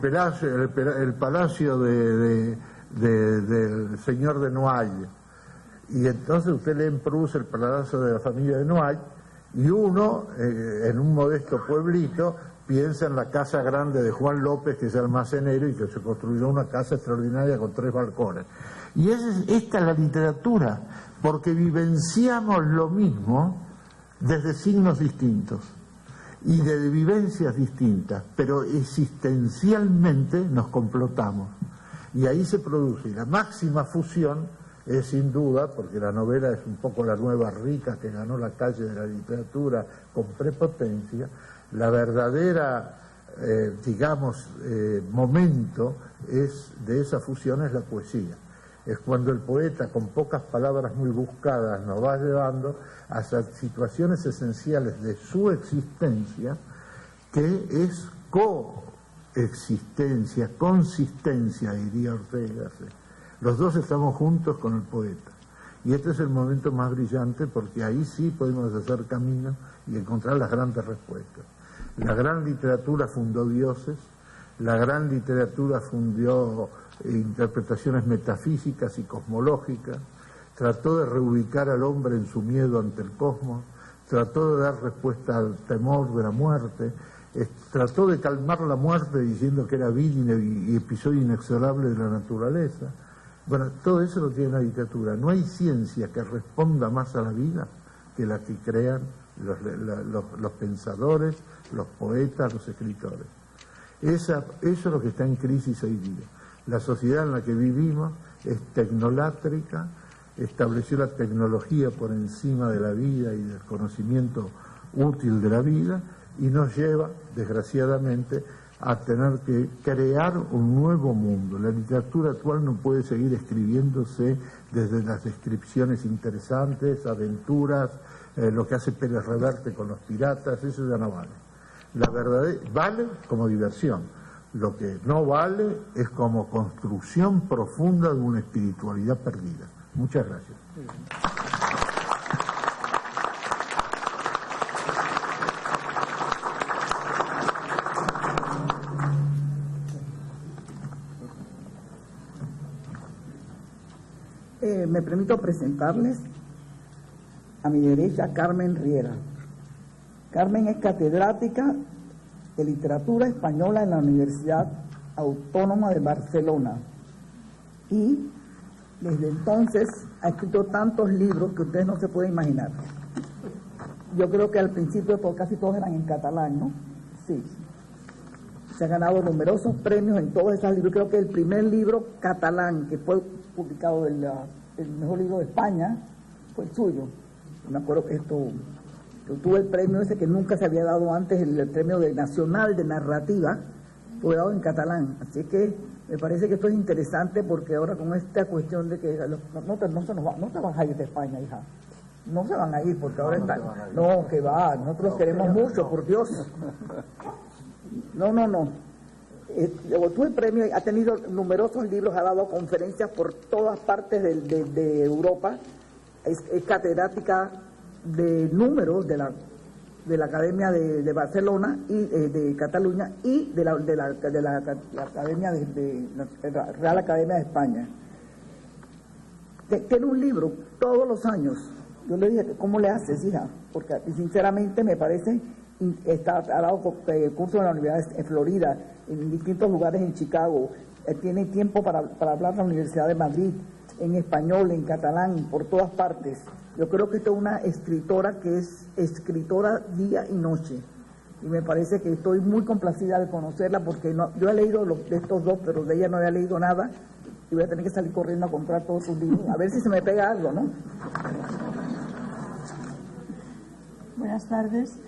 señor de Noailles, y entonces usted lee en Proust el palacio de la familia de Noailles, y uno, en un modesto pueblito, piensa en la casa grande de Juan López, que es almacenero, y que se construyó una casa extraordinaria con 3 balcones. Y esta es la literatura, porque vivenciamos lo mismo desde signos distintos y de vivencias distintas, pero existencialmente nos complotamos. Y ahí se produce. Y la máxima fusión es sin duda, porque la novela es un poco la nueva rica que ganó la calle de la literatura con prepotencia, la verdadera, momento de esa fusión es la poesía. Es cuando el poeta, con pocas palabras muy buscadas, nos va llevando a situaciones esenciales de su existencia, que es coexistencia, consistencia, diría Ortega. Los dos estamos juntos con el poeta. Y este es el momento más brillante, porque ahí sí podemos hacer camino y encontrar las grandes respuestas. La gran literatura fundó dioses, la gran literatura fundó interpretaciones metafísicas y cosmológicas, trató de reubicar al hombre en su miedo ante el cosmos, trató de dar respuesta al temor de la muerte, trató de calmar la muerte diciendo que era vida y episodio inexorable de la naturaleza. Bueno, todo eso lo tiene la literatura. No hay ciencia que responda más a la vida que la que crean los pensadores, los poetas, los escritores. Eso es lo que está en crisis hoy día. La sociedad en la que vivimos es tecnolátrica, estableció la tecnología por encima de la vida y del conocimiento útil de la vida, y nos lleva, desgraciadamente, a tener que crear un nuevo mundo. La literatura actual no puede seguir escribiéndose desde las descripciones interesantes, aventuras, lo que hace Pérez Reverte con los piratas, eso ya no vale. La verdad vale como diversión. Lo que no vale es como construcción profunda de una espiritualidad perdida. Muchas gracias. Me permito presentarles a mi derecha Carmen Riera. Carmen es catedrática de Literatura Española en la Universidad Autónoma de Barcelona y desde entonces ha escrito tantos libros que ustedes no se pueden imaginar. Yo creo que al principio casi todos eran en catalán, ¿no? Sí. Se ha ganado numerosos premios en todos esos libros. Creo que el primer libro catalán que fue publicado, el mejor libro de España, fue el suyo. Me acuerdo que yo tuve el premio ese que nunca se había dado antes, el premio nacional de narrativa, publicado en catalán. Así que me parece que esto es interesante porque ahora con esta cuestión de que no te van a ir de España, hija. No se van a ir porque ahora están... No, que va, nosotros queremos mucho, por Dios. No. Tuve el premio, ha tenido numerosos libros, ha dado conferencias por todas partes de Europa, es catedrática de números de la Academia de Barcelona y de Cataluña y de la Academia de la Real Academia de España. Tiene un libro todos los años. Yo le dije, ¿cómo le haces, hija? Porque sinceramente me parece, ha dado cursos en la Universidad de Florida, en distintos lugares en Chicago, tiene tiempo para hablar en la Universidad de Madrid, en español, en catalán, por todas partes. Yo creo que esta es una escritora que es escritora día y noche. Y me parece que estoy muy complacida de conocerla porque yo he leído de estos dos, pero de ella no había leído nada. Y voy a tener que salir corriendo a comprar todos sus libros, a ver si se me pega algo, ¿no? Buenas tardes.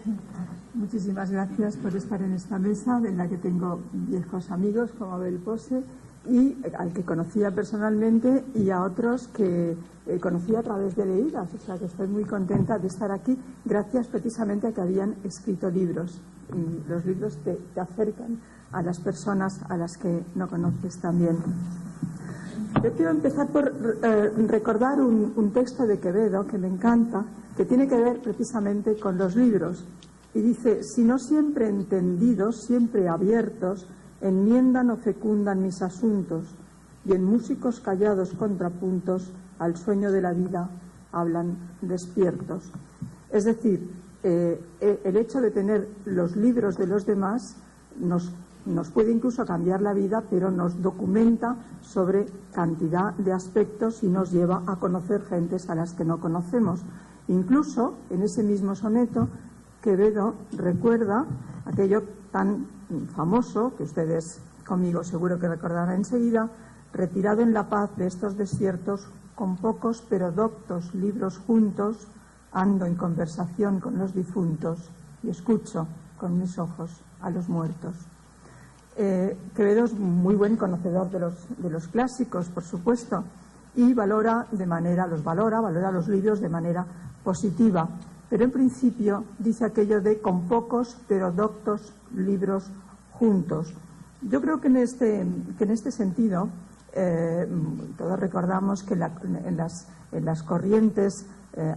Muchísimas gracias por estar en esta mesa, en la que tengo viejos amigos como Abel Pose, y al que conocía personalmente y a otros que conocí a través de leídas. O sea que estoy muy contenta de estar aquí, gracias precisamente a que habían escrito libros. Y los libros te acercan a las personas a las que no conoces también. Yo quiero empezar por recordar un texto de Quevedo que me encanta, que tiene que ver precisamente con los libros. Y dice, si no siempre entendidos, siempre abiertos, enmiendan o fecundan mis asuntos, y en músicos callados contrapuntos al sueño de la vida hablan despiertos. Es decir, el hecho de tener los libros de los demás nos puede incluso cambiar la vida, pero nos documenta sobre cantidad de aspectos y nos lleva a conocer gentes a las que no conocemos. Incluso en ese mismo soneto, Quevedo recuerda aquello tan famoso, que ustedes conmigo seguro que recordarán enseguida: retirado en la paz de estos desiertos, con pocos pero doctos libros juntos, ando en conversación con los difuntos y escucho con mis ojos a los muertos. Quevedo es muy buen conocedor de los clásicos, por supuesto, y valora los libros de manera positiva, pero en principio dice aquello de con pocos pero doctos libros juntos. Yo creo que en este sentido todos recordamos que en las corrientes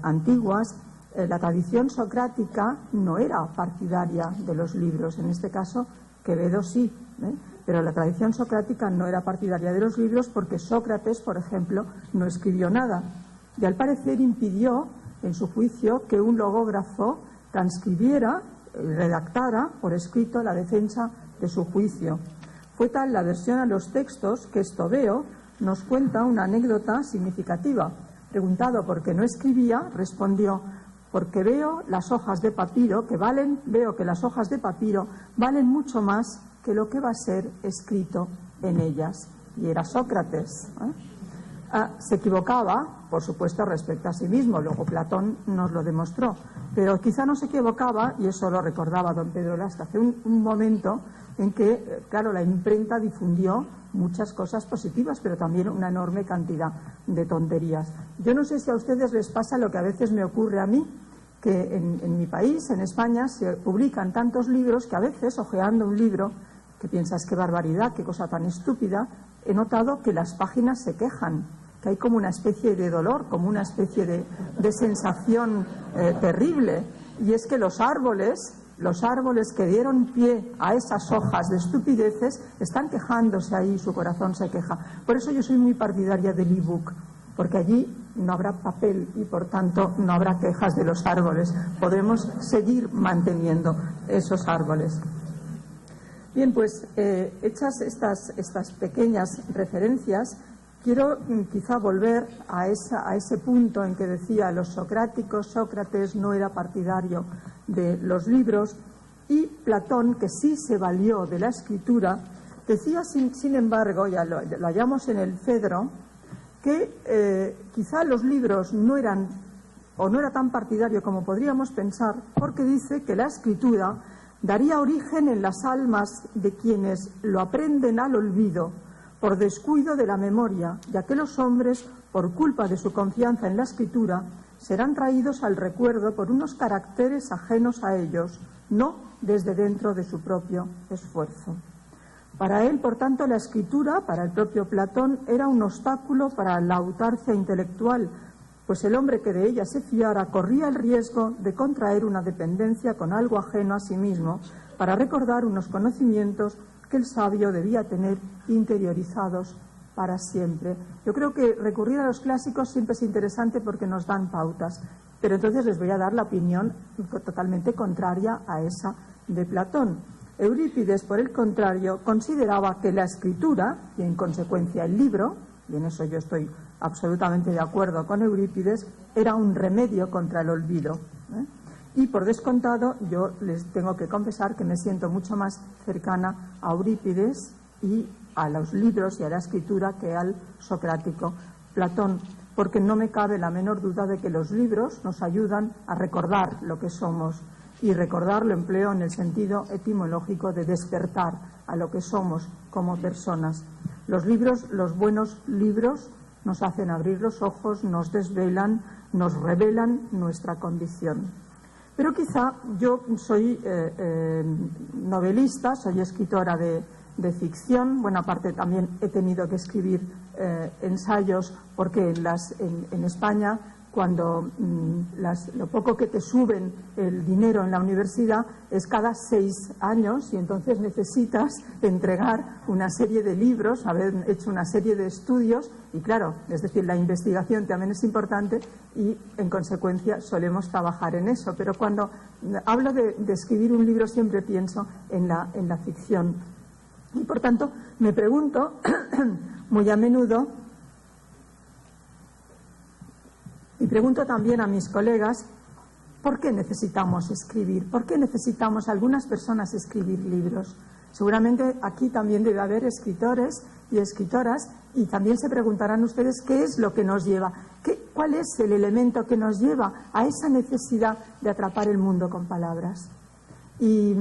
antiguas la tradición socrática no era partidaria de los libros. En este caso Quevedo sí, pero la tradición socrática no era partidaria de los libros porque Sócrates, por ejemplo, no escribió nada y al parecer impidió, en su juicio, que un logógrafo transcribiera, redactara por escrito la defensa de su juicio. Fue tal la aversión a los textos que Estobeo nos cuenta una anécdota significativa. Preguntado por qué no escribía, respondió: porque veo que las hojas de papiro valen mucho más que lo que va a ser escrito en ellas. Y era Sócrates. Se equivocaba, por supuesto, respecto a sí mismo, luego Platón nos lo demostró, pero quizá no se equivocaba, y eso lo recordaba don Pedro Lastra, hace un momento en que, claro, la imprenta difundió muchas cosas positivas, pero también una enorme cantidad de tonterías. Yo no sé si a ustedes les pasa lo que a veces me ocurre a mí, que en mi país, en España, se publican tantos libros que a veces, hojeando un libro, que piensas qué barbaridad, qué cosa tan estúpida, he notado que las páginas se quejan, que hay como una especie de dolor, como una especie de sensación terrible. Y es que los árboles que dieron pie a esas hojas de estupideces están quejándose ahí, su corazón se queja. Por eso yo soy muy partidaria del e-book, porque allí no habrá papel y por tanto no habrá quejas de los árboles. Podremos seguir manteniendo esos árboles. Bien, pues hechas estas pequeñas referencias, quiero quizá volver a ese punto en que decía los socráticos, Sócrates no era partidario de los libros, y Platón, que sí se valió de la escritura, decía sin embargo, ya lo hallamos en el Fedro, que quizá los libros no era tan partidario como podríamos pensar, porque dice que la escritura daría origen en las almas de quienes lo aprenden al olvido por descuido de la memoria, ya que los hombres, por culpa de su confianza en la escritura, serán traídos al recuerdo por unos caracteres ajenos a ellos, no desde dentro de su propio esfuerzo. Para él, por tanto, la escritura, para el propio Platón, era un obstáculo para la autarcia intelectual, pues el hombre que de ella se fiara corría el riesgo de contraer una dependencia con algo ajeno a sí mismo para recordar unos conocimientos que el sabio debía tener interiorizados para siempre. Yo creo que recurrir a los clásicos siempre es interesante porque nos dan pautas, pero entonces les voy a dar la opinión totalmente contraria a esa de Platón. Eurípides, por el contrario, consideraba que la escritura, y en consecuencia el libro, y en eso yo estoy absolutamente de acuerdo con Eurípides, era un remedio contra el olvido. Y por descontado, yo les tengo que confesar que me siento mucho más cercana a Eurípides y a los libros y a la escritura que al socrático Platón, porque no me cabe la menor duda de que los libros nos ayudan a recordar lo que somos, y recordar lo empleo en el sentido etimológico de despertar a lo que somos como personas. Los libros, los buenos libros, nos hacen abrir los ojos, nos desvelan, nos revelan nuestra condición. Pero quizá yo soy novelista, soy escritora de ficción, buena parte también he tenido que escribir ensayos, porque en España, cuando lo poco que te suben el dinero en la universidad es cada 6 años, y entonces necesitas entregar una serie de libros, haber hecho una serie de estudios, y claro, es decir, la investigación también es importante y en consecuencia solemos trabajar en eso. Pero cuando hablo de escribir un libro siempre pienso en la ficción. Y por tanto me pregunto muy a menudo, y pregunto también a mis colegas, ¿por qué necesitamos escribir? ¿Por qué necesitamos algunas personas escribir libros? Seguramente aquí también debe haber escritores y escritoras, y también se preguntarán ustedes qué es lo que nos lleva, cuál es el elemento que nos lleva a esa necesidad de atrapar el mundo con palabras. Y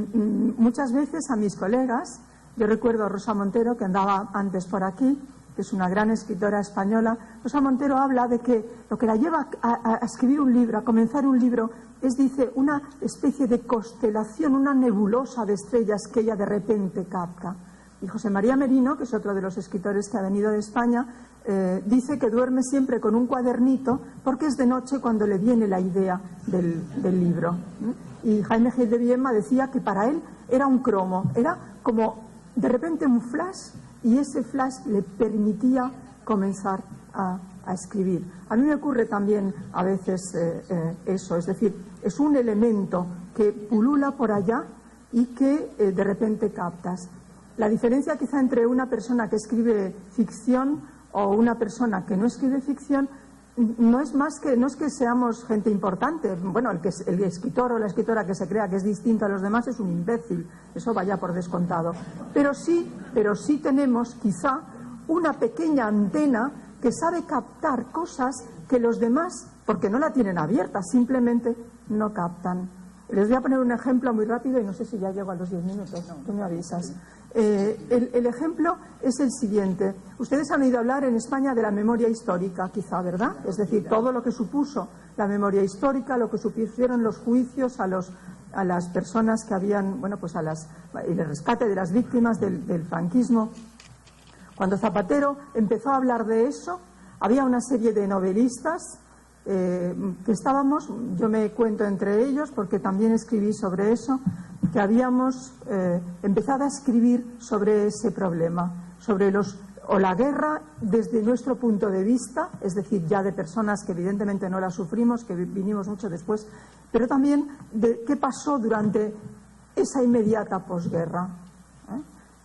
muchas veces a mis colegas, yo recuerdo a Rosa Montero, que andaba antes por aquí, que es una gran escritora española. Rosa Montero habla de que lo que la lleva a escribir un libro, a comenzar un libro, es, dice, una especie de constelación, una nebulosa de estrellas que ella de repente capta. Y José María Merino, que es otro de los escritores que ha venido de España, dice que duerme siempre con un cuadernito porque es de noche cuando le viene la idea del libro. Y Jaime Gil de Biedma decía que para él era un cromo, era como de repente un flash, y ese flash le permitía comenzar a escribir. A mí me ocurre también a veces eso, es decir, es un elemento que pulula por allá y que de repente captas. La diferencia quizá entre una persona que escribe ficción o una persona que no escribe ficción no es que seamos gente importante. Bueno, el escritor o la escritora que se crea que es distinto a los demás es un imbécil, eso vaya por descontado. Pero sí tenemos quizá una pequeña antena que sabe captar cosas que los demás, porque no la tienen abierta, simplemente no captan. Les voy a poner un ejemplo muy rápido y no sé si ya llego a los 10 minutos, tú me avisas. El ejemplo es el siguiente. Ustedes han oído hablar en España de la memoria histórica, quizá, ¿verdad? Es decir, todo lo que supuso la memoria histórica, lo que supusieron los juicios a las personas que habían, bueno, pues el rescate de las víctimas del franquismo. Cuando Zapatero empezó a hablar de eso, había una serie de novelistas que estábamos, yo me cuento entre ellos porque también escribí sobre eso, que habíamos empezado a escribir sobre ese problema, sobre la guerra desde nuestro punto de vista, es decir, ya de personas que evidentemente no la sufrimos, que vinimos mucho después, pero también de qué pasó durante esa inmediata posguerra.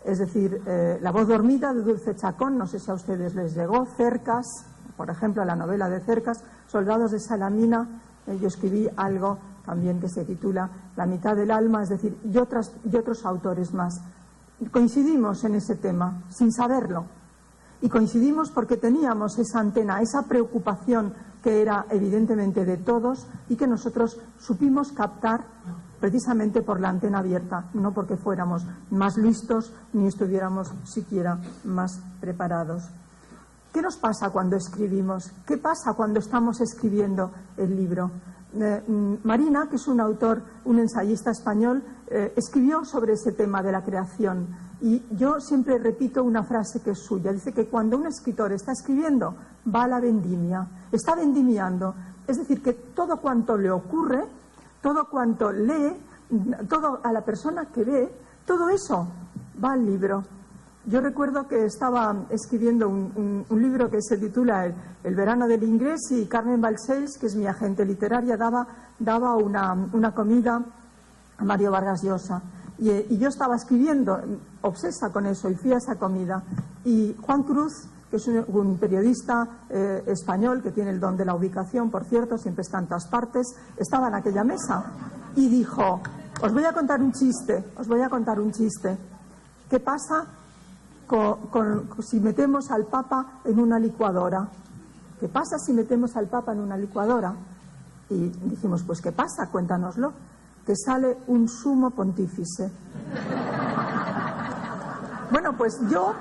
Es decir, La voz dormida de Dulce Chacón, no sé si a ustedes les llegó, Cercas, por ejemplo, la novela de Cercas, Soldados de Salamina, yo escribí algo también que se titula La mitad del alma, es decir, y otros autores más. Coincidimos en ese tema, sin saberlo, y coincidimos porque teníamos esa antena, esa preocupación que era evidentemente de todos y que nosotros supimos captar precisamente por la antena abierta, no porque fuéramos más listos ni estuviéramos siquiera más preparados. ¿Qué nos pasa cuando escribimos? ¿Qué pasa cuando estamos escribiendo el libro? Marina, que es un autor, un ensayista español, escribió sobre ese tema de la creación. Y yo siempre repito una frase que es suya. Dice que cuando un escritor está escribiendo, va a la vendimia, está vendimiando. Es decir, que todo cuanto le ocurre, todo cuanto lee, todo a la persona que ve, todo eso va al libro. Yo recuerdo que estaba escribiendo un libro que se titula El verano del inglés, y Carmen Balcells, que es mi agente literaria, daba una comida a Mario Vargas Llosa. Y yo estaba escribiendo, obsesa con eso, y fui a esa comida. Y Juan Cruz, que es un periodista español que tiene el don de la ubicación, por cierto, siempre está en todas partes, estaba en aquella mesa y dijo: os voy a contar un chiste, os voy a contar un chiste. ¿Qué pasa si metemos al Papa en una licuadora? ¿Qué pasa si metemos al Papa en una licuadora? Y dijimos, pues ¿qué pasa? Cuéntanoslo. Que sale un sumo pontífice. Bueno, pues yo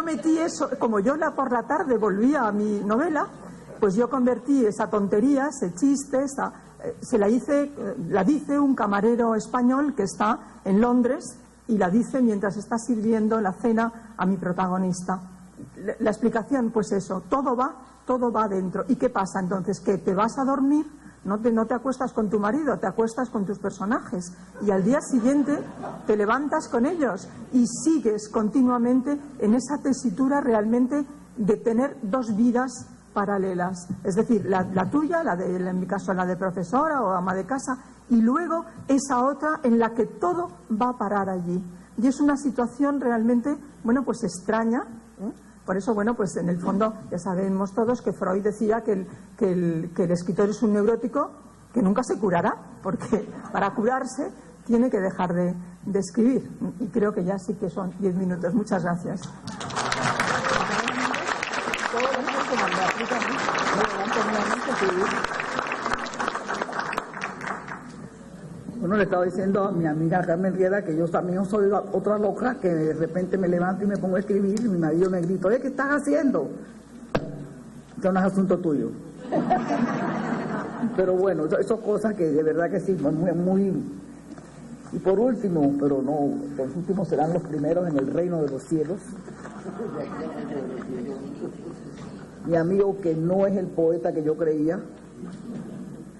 metí eso, como yo por la tarde volvía a mi novela, pues yo convertí esa tontería, ese chiste, la dice un camarero español que está en Londres, y la dice mientras está sirviendo la cena a mi protagonista. La explicación, pues eso, todo va dentro. ¿Y qué pasa entonces? Que te vas a dormir, no te acuestas con tu marido, te acuestas con tus personajes, y al día siguiente te levantas con ellos y sigues continuamente en esa tesitura realmente de tener dos vidas paralelas. Es decir, la tuya, en mi caso la de profesora o ama de casa, y luego esa otra en la que todo va a parar allí. Y es una situación realmente, bueno, pues extraña, ¿eh? Por eso, bueno, pues en el fondo ya sabemos todos que Freud decía que el escritor es un neurótico que nunca se curará, porque para curarse tiene que dejar de escribir. Y creo que ya sí que son 10 minutos. Muchas gracias. Bueno, le estaba diciendo a mi amiga Carmen Riera que yo también soy otra loca, que de repente me levanto y me pongo a escribir, y mi marido me grita: oye, ¿qué estás haciendo? Eso no es asunto tuyo. Pero bueno, eso son cosas que de verdad que sí, muy... Y por último, pero no, los últimos serán los primeros en el reino de los cielos. Mi amigo, que no es el poeta que yo creía,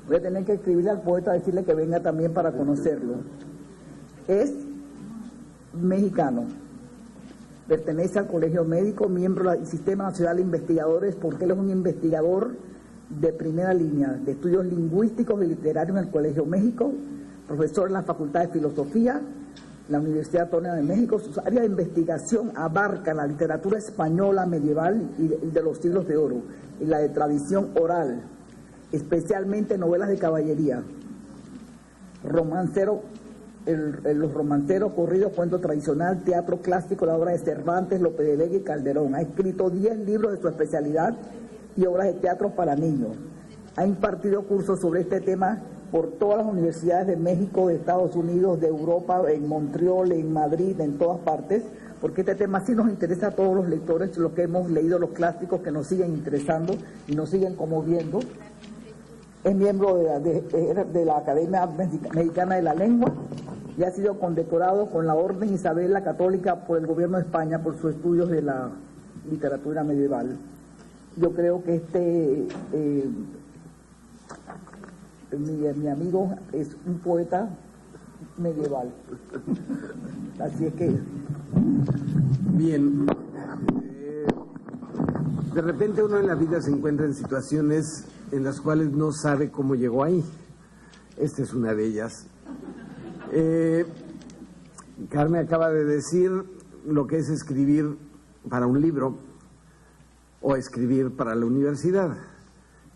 voy a tener que escribirle al poeta, decirle que venga también para conocerlo. Es mexicano, pertenece al Colegio Médico, miembro del Sistema Nacional de Investigadores, porque él es un investigador de primera línea de estudios lingüísticos y literarios en el Colegio México, profesor en la Facultad de Filosofía, la Universidad Autónoma de México. Sus áreas de investigación abarcan la literatura española medieval y de los siglos de oro, y la de tradición oral, especialmente novelas de caballería, romancero, los romanceros, corridos, cuento tradicional, teatro clásico, la obra de Cervantes, Lope de Vega y Calderón. Ha escrito 10 libros de su especialidad y obras de teatro para niños. Ha impartido cursos sobre este tema por todas las universidades de México, de Estados Unidos, de Europa, en Montreal, en Madrid, en todas partes, porque este tema sí nos interesa a todos los lectores, los que hemos leído los clásicos, que nos siguen interesando y nos siguen conmoviendo. Es miembro de la Academia Mexicana de la Lengua y ha sido condecorado con la Orden Isabel la Católica por el gobierno de España por sus estudios de la literatura medieval. Yo creo que mi amigo es un poeta medieval. Así es que... Bien. De repente uno en la vida se encuentra en situaciones en las cuales no sabe cómo llegó ahí. Esta es una de ellas. Carmen acaba de decir lo que es escribir para un libro o escribir para la universidad.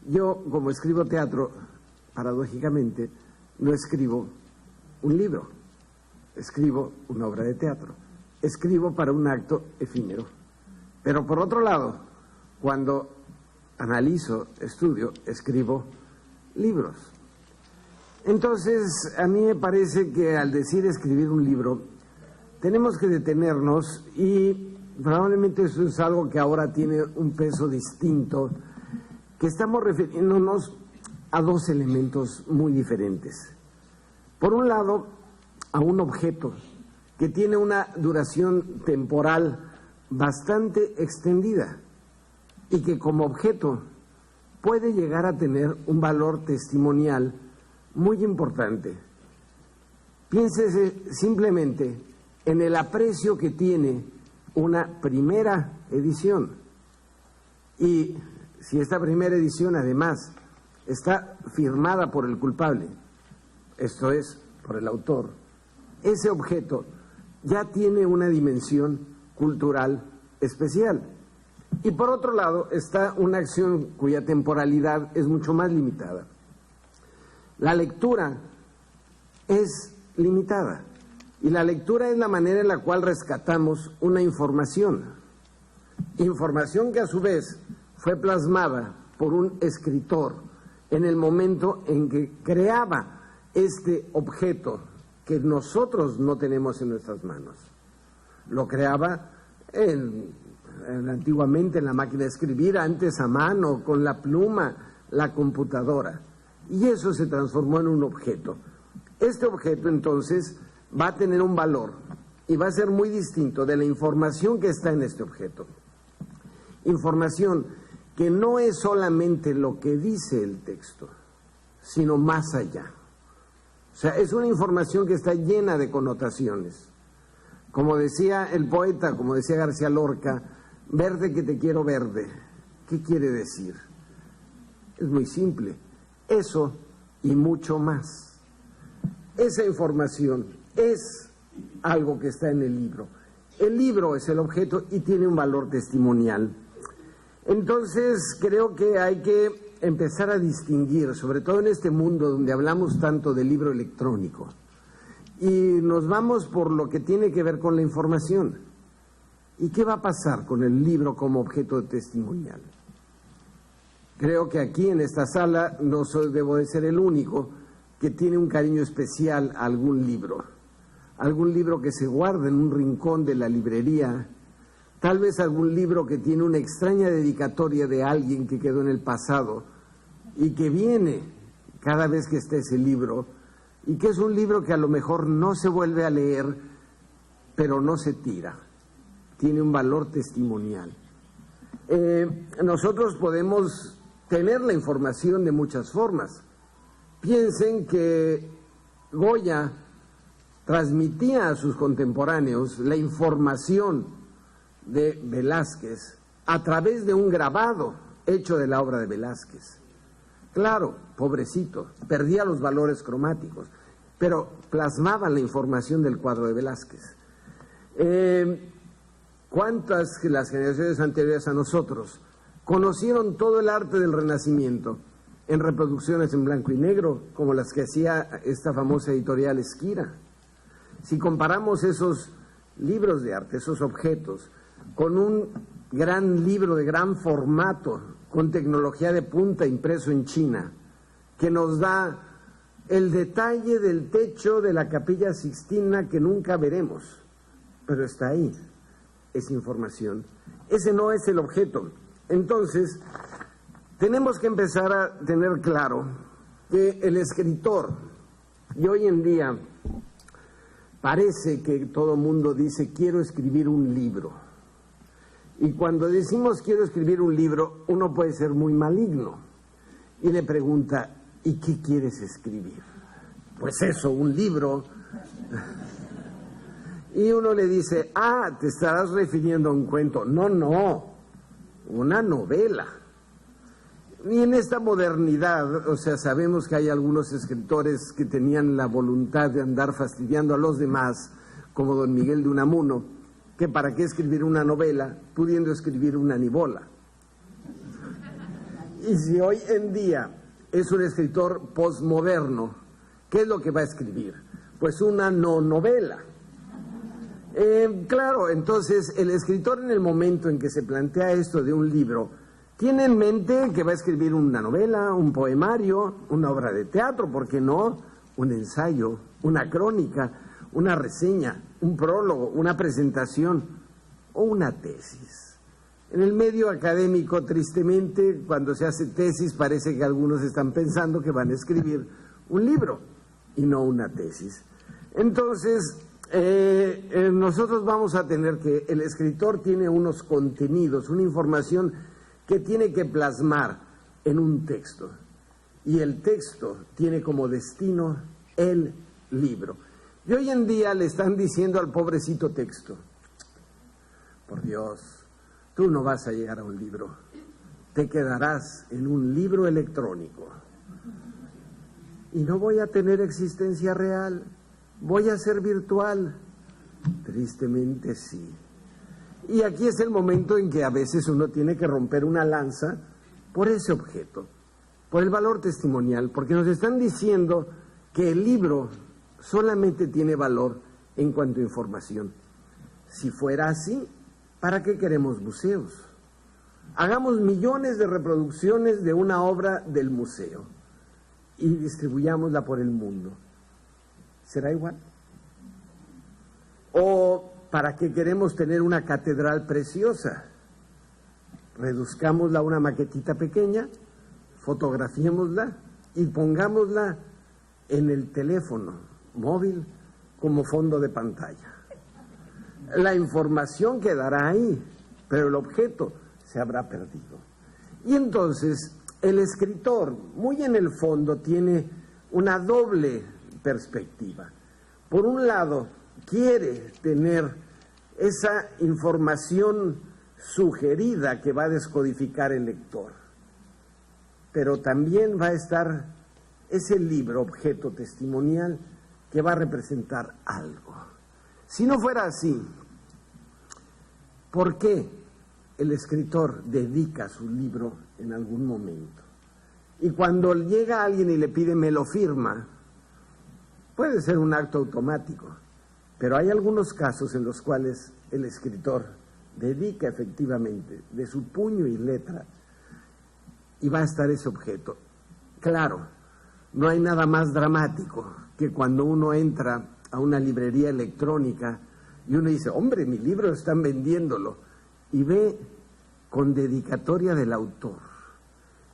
Yo, como escribo teatro, paradójicamente, no escribo un libro, escribo una obra de teatro, escribo para un acto efímero. Pero por otro lado, cuando analizo, estudio, escribo libros. Entonces, a mí me parece que al decir escribir un libro, tenemos que detenernos, y probablemente eso es algo que ahora tiene un peso distinto, que estamos refiriéndonos a dos elementos muy diferentes. Por un lado, a un objeto que tiene una duración temporal bastante extendida y que como objeto puede llegar a tener un valor testimonial muy importante. Piénsese simplemente en el aprecio que tiene una primera edición, y si esta primera edición además está firmada por el culpable, esto es, por el autor, ese objeto ya tiene una dimensión cultural especial. Y por otro lado está una acción cuya temporalidad es mucho más limitada. La lectura es limitada, y la lectura es la manera en la cual rescatamos una información que a su vez fue plasmada por un escritor en el momento en que creaba este objeto que nosotros no tenemos en nuestras manos. Lo creaba antiguamente en la máquina de escribir, antes a mano, con la pluma, la computadora, y eso se transformó en un objeto. Este objeto entonces va a tener un valor y va a ser muy distinto de la información que está en este objeto. Información que no es solamente lo que dice el texto, sino más allá. O sea, es una información que está llena de connotaciones. Como decía el poeta, como decía García Lorca, verde que te quiero verde. ¿Qué quiere decir? Es muy simple. Eso y mucho más. Esa información es algo que está en el libro. El libro es el objeto y tiene un valor testimonial. Entonces, creo que hay que empezar a distinguir, sobre todo en este mundo donde hablamos tanto del libro electrónico, y nos vamos por lo que tiene que ver con la información. ¿Y qué va a pasar con el libro como objeto testimonial? Creo que aquí en esta sala no debo de ser el único que tiene un cariño especial a algún libro que se guarda en un rincón de la librería, tal vez algún libro que tiene una extraña dedicatoria de alguien que quedó en el pasado y que viene cada vez que esté ese libro, y que es un libro que a lo mejor no se vuelve a leer, pero no se tira, tiene un valor testimonial. Nosotros podemos tener la información de muchas formas. Piensen que Goya transmitía a sus contemporáneos la información de Velázquez a través de un grabado hecho de la obra de Velázquez. Claro, pobrecito, perdía los valores cromáticos, pero plasmaba la información del cuadro de Velázquez. ¿Cuántas las generaciones anteriores a nosotros conocieron todo el arte del Renacimiento en reproducciones en blanco y negro, como las que hacía esta famosa editorial Esquira? Si comparamos esos libros de arte, esos objetos, con un gran libro de gran formato, con tecnología de punta impreso en China, que nos da el detalle del techo de la Capilla Sixtina que nunca veremos, pero está ahí, esa información. Ese no es el objeto. Entonces, tenemos que empezar a tener claro que el escritor, y hoy en día parece que todo mundo dice quiero escribir un libro, y cuando decimos quiero escribir un libro, uno puede ser muy maligno y le pregunta, ¿y qué quieres escribir? Pues eso, un libro. Y uno le dice, te estarás refiriendo a un cuento. No, una novela. Y en esta modernidad, o sea, sabemos que hay algunos escritores que tenían la voluntad de andar fastidiando a los demás, como don Miguel de Unamuno, que para qué escribir una novela pudiendo escribir una nivola. Y si hoy en día es un escritor postmoderno, ¿qué es lo que va a escribir? Pues una no novela. Claro, entonces el escritor en el momento en que se plantea esto de un libro, tiene en mente que va a escribir una novela, un poemario, una obra de teatro, ¿por qué no? un ensayo, una crónica, una reseña, un prólogo, una presentación o una tesis. En el medio académico, tristemente, cuando se hace tesis, parece que algunos están pensando que van a escribir un libro y no una tesis. Entonces, nosotros vamos a tener que, el escritor tiene unos contenidos, una información que tiene que plasmar en un texto. Y el texto tiene como destino el libro. Y hoy en día le están diciendo al pobrecito texto, por Dios, tú no vas a llegar a un libro, te quedarás en un libro electrónico. Y no voy a tener existencia real, voy a ser virtual. Tristemente sí. Y aquí es el momento en que a veces uno tiene que romper una lanza por ese objeto, por el valor testimonial, porque nos están diciendo que el libro solamente tiene valor en cuanto a información. Si fuera así, ¿para qué queremos museos? Hagamos millones de reproducciones de una obra del museo y distribuyámosla por el mundo. ¿Será igual? ¿O para qué queremos tener una catedral preciosa? Reduzcámosla a una maquetita pequeña, fotografiémosla y pongámosla en el teléfono móvil como fondo de pantalla. La información quedará ahí, pero el objeto se habrá perdido. Y entonces el escritor, muy en el fondo, tiene una doble perspectiva. Por un lado, quiere tener esa información sugerida que va a descodificar el lector, pero también va a estar ese libro, objeto testimonial, que va a representar algo. Si no fuera así, ¿por qué el escritor dedica su libro en algún momento? Y cuando llega alguien y le pide me lo firma, puede ser un acto automático, pero hay algunos casos en los cuales el escritor dedica efectivamente de su puño y letra y va a estar ese objeto. Claro, no hay nada más dramático que cuando uno entra a una librería electrónica y uno dice, hombre, mi libro están vendiéndolo, y ve con dedicatoria del autor.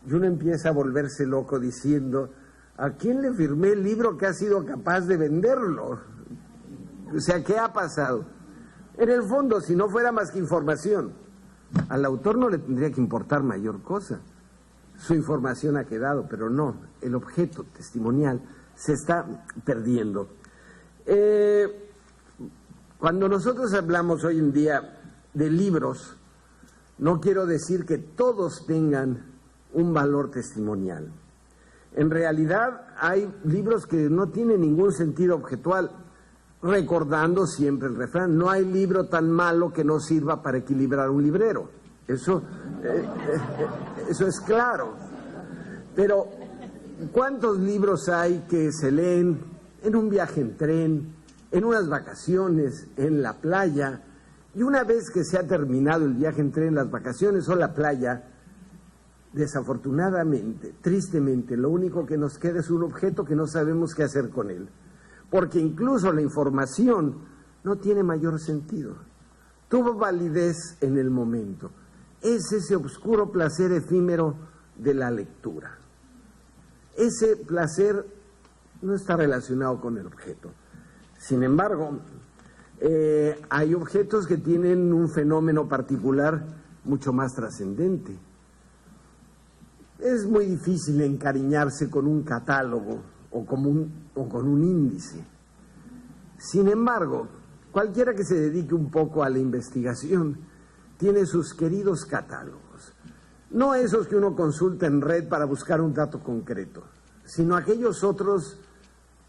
Y uno empieza a volverse loco diciendo, ¿a quién le firmé el libro que ha sido capaz de venderlo? O sea, ¿qué ha pasado? En el fondo, si no fuera más que información, al autor no le tendría que importar mayor cosa. Su información ha quedado, pero no, el objeto testimonial se está perdiendo. Cuando nosotros hablamos hoy en día de libros, no quiero decir que todos tengan un valor testimonial. En realidad hay libros que no tienen ningún sentido objetual, recordando siempre el refrán, no hay libro tan malo que no sirva para equilibrar un librero. Eso es claro. Pero, ¿cuántos libros hay que se leen en un viaje en tren, en unas vacaciones, en la playa? Y una vez que se ha terminado el viaje en tren, las vacaciones o la playa, desafortunadamente, tristemente, lo único que nos queda es un objeto que no sabemos qué hacer con él. Porque incluso la información no tiene mayor sentido. Tuvo validez en el momento. Es ese oscuro placer efímero de la lectura. Ese placer no está relacionado con el objeto. Sin embargo, hay objetos que tienen un fenómeno particular mucho más trascendente. Es muy difícil encariñarse con un catálogo o con un índice. Sin embargo, cualquiera que se dedique un poco a la investigación tiene sus queridos catálogos. No esos que uno consulta en red para buscar un dato concreto, sino aquellos otros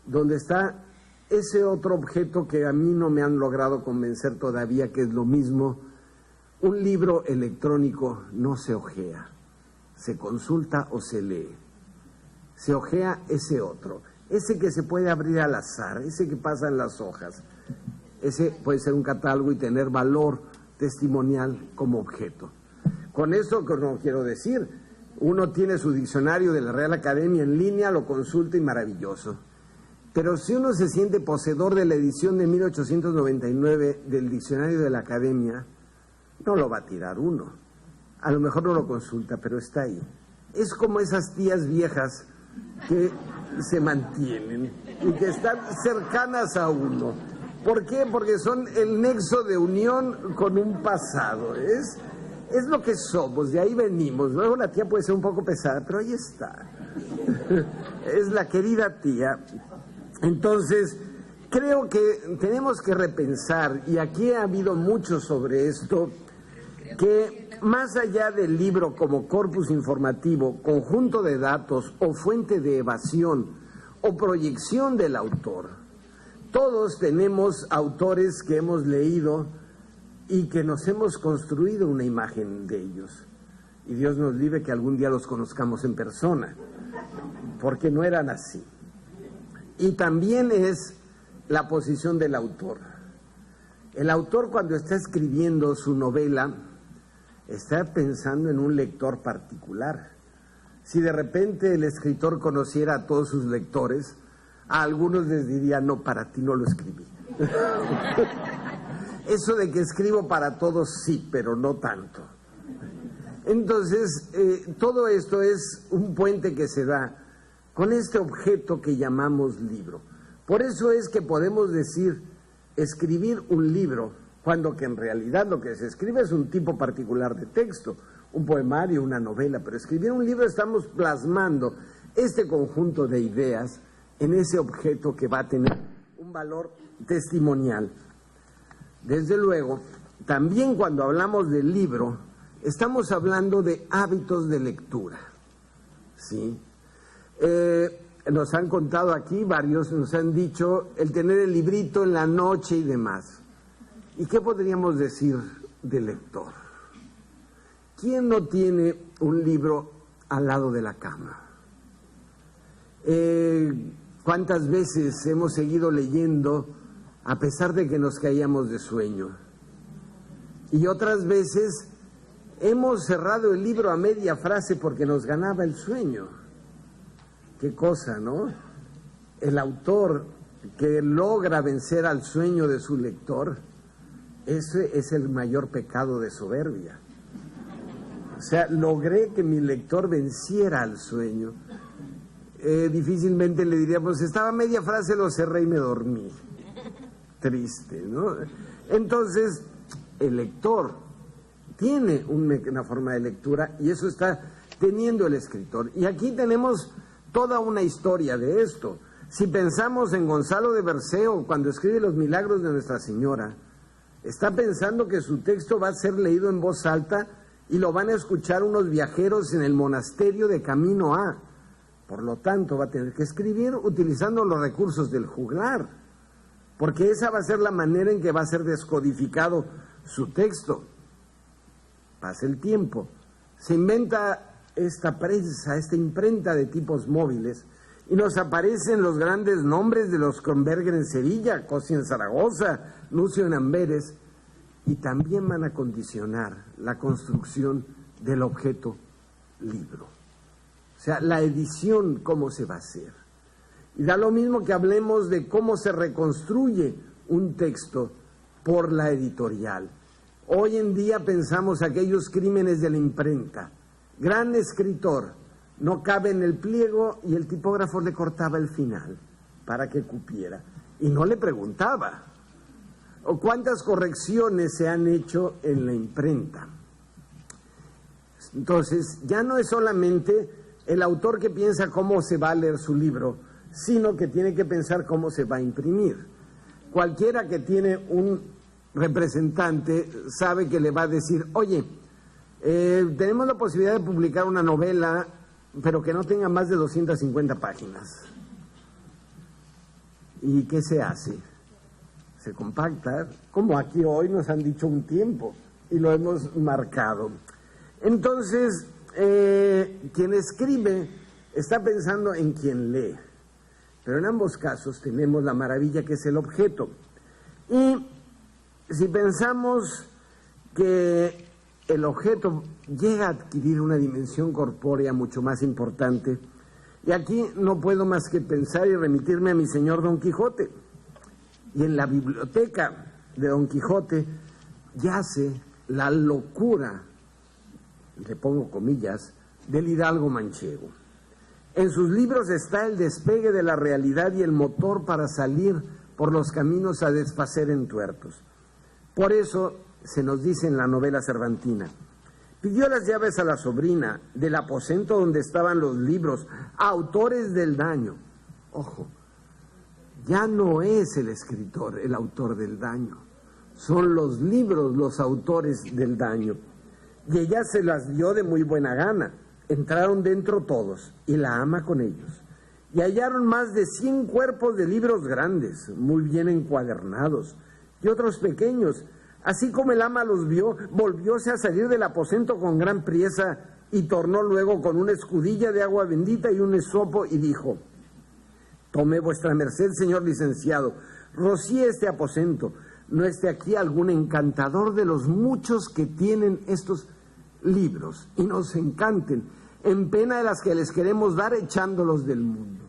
donde está ese otro objeto que a mí no me han logrado convencer todavía, que es lo mismo. Un libro electrónico no se hojea, se consulta o se lee. Se hojea ese otro, ese que se puede abrir al azar, ese que pasa en las hojas. Ese puede ser un catálogo y tener valor testimonial como objeto. Con eso no quiero decir, uno tiene su diccionario de la Real Academia en línea, lo consulta y maravilloso. Pero si uno se siente poseedor de la edición de 1899 del Diccionario de la Academia, no lo va a tirar uno. A lo mejor no lo consulta, pero está ahí. Es como esas tías viejas que se mantienen y que están cercanas a uno. ¿Por qué? Porque son el nexo de unión con un pasado. Es lo que somos, de ahí venimos. Luego la tía puede ser un poco pesada, pero ahí está. Es la querida tía. Entonces, creo que tenemos que repensar, y aquí ha habido mucho sobre esto, que más allá del libro como corpus informativo, conjunto de datos o fuente de evasión o proyección del autor, todos tenemos autores que hemos leído y que nos hemos construido una imagen de ellos. Y Dios nos libre que algún día los conozcamos en persona, porque no eran así. Y también es la posición del autor. El autor, cuando está escribiendo su novela, está pensando en un lector particular. Si de repente el escritor conociera a todos sus lectores, a algunos les diría: no, para ti no lo escribí. Eso de que escribo para todos, sí, pero no tanto. Entonces, todo esto es un puente que se da con este objeto que llamamos libro. Por eso es que podemos decir escribir un libro, cuando que en realidad lo que se escribe es un tipo particular de texto, un poemario, una novela, pero escribir un libro estamos plasmando este conjunto de ideas en ese objeto que va a tener un valor testimonial. Desde luego, también cuando hablamos del libro, estamos hablando de hábitos de lectura, ¿sí? Nos han contado aquí, varios nos han dicho el tener el librito en la noche y demás. ¿Y qué podríamos decir del lector? ¿Quién no tiene un libro al lado de la cama? ¿Cuántas veces hemos seguido leyendo a pesar de que nos caíamos de sueño? Y otras veces hemos cerrado el libro a media frase porque nos ganaba el sueño. Qué cosa, ¿no? El autor que logra vencer al sueño de su lector, ese es el mayor pecado de soberbia. O sea, logré que mi lector venciera al sueño. Difícilmente le diríamos: estaba media frase, lo cerré y me dormí. Triste, ¿no? Entonces, el lector tiene una forma de lectura y eso está teniendo el escritor. Y aquí tenemos toda una historia de esto. Si pensamos en Gonzalo de Berceo, cuando escribe Los Milagros de Nuestra Señora, está pensando que su texto va a ser leído en voz alta y lo van a escuchar unos viajeros en el monasterio de camino a. Por lo tanto, va a tener que escribir utilizando los recursos del juglar, porque esa va a ser la manera en que va a ser descodificado su texto. Pasa el tiempo, se inventa esta prensa, esta imprenta de tipos móviles, y nos aparecen los grandes nombres de los Kronberger en Sevilla, Cosi en Zaragoza, Lucio en Amberes, y también van a condicionar la construcción del objeto libro. O sea, la edición, cómo se va a hacer. Y da lo mismo que hablemos de cómo se reconstruye un texto por la editorial. Hoy en día pensamos aquellos crímenes de la imprenta. Gran escritor, no cabe en el pliego y el tipógrafo le cortaba el final para que cupiera. Y no le preguntaba. ¿O cuántas correcciones se han hecho en la imprenta? Entonces, ya no es solamente el autor que piensa cómo se va a leer su libro, sino que tiene que pensar cómo se va a imprimir. Cualquiera que tiene un representante sabe que le va a decir: oye, tenemos la posibilidad de publicar una novela, pero que no tenga más de 250 páginas. ¿Y qué se hace? Se compacta, como aquí hoy nos han dicho un tiempo, y lo hemos marcado. Entonces, quien escribe está pensando en quien lee, pero en ambos casos tenemos la maravilla que es el objeto. Y si pensamos que el objeto llega a adquirir una dimensión corpórea mucho más importante, Y aquí no puedo más que pensar y remitirme a mi señor Don Quijote. Y en la biblioteca de Don Quijote yace la locura, le pongo comillas, del hidalgo manchego. En sus libros está el despegue de la realidad y el motor para salir por los caminos a desfacer entuertos. Por eso se nos dice en la novela cervantina: pidió las llaves a la sobrina del aposento donde estaban los libros, autores del daño. Ojo, ya no es el escritor el autor del daño, son los libros los autores del daño. Y ella se las dio de muy buena gana. Entraron dentro todos, y la ama con ellos. Y hallaron más de 100 cuerpos de libros grandes, muy bien encuadernados, y otros pequeños. Así como el ama los vio, volvióse a salir del aposento con gran priesa, y tornó luego con una escudilla de agua bendita y un esopo, y dijo: tome vuestra merced, señor licenciado, rocíe este aposento, no esté aquí algún encantador de los muchos que tienen estos libros, y nos encanten, en pena de las que les queremos dar echándolos del mundo.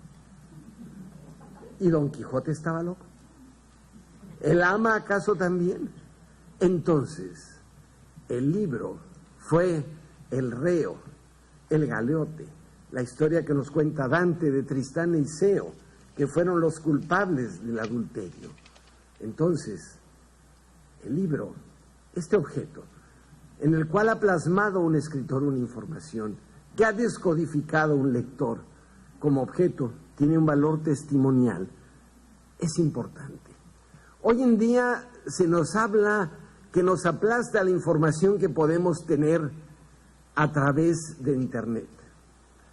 ¿Y Don Quijote estaba loco? ¿El ama acaso también? Entonces, el libro fue el reo, el galeote, la historia que nos cuenta Dante de Tristán e Iseo, que fueron los culpables del adulterio. Entonces, el libro, este objeto, en el cual ha plasmado un escritor una información, que ha descodificado un lector como objeto, tiene un valor testimonial, es importante. Hoy en día se nos habla que nos aplasta la información que podemos tener a través de Internet.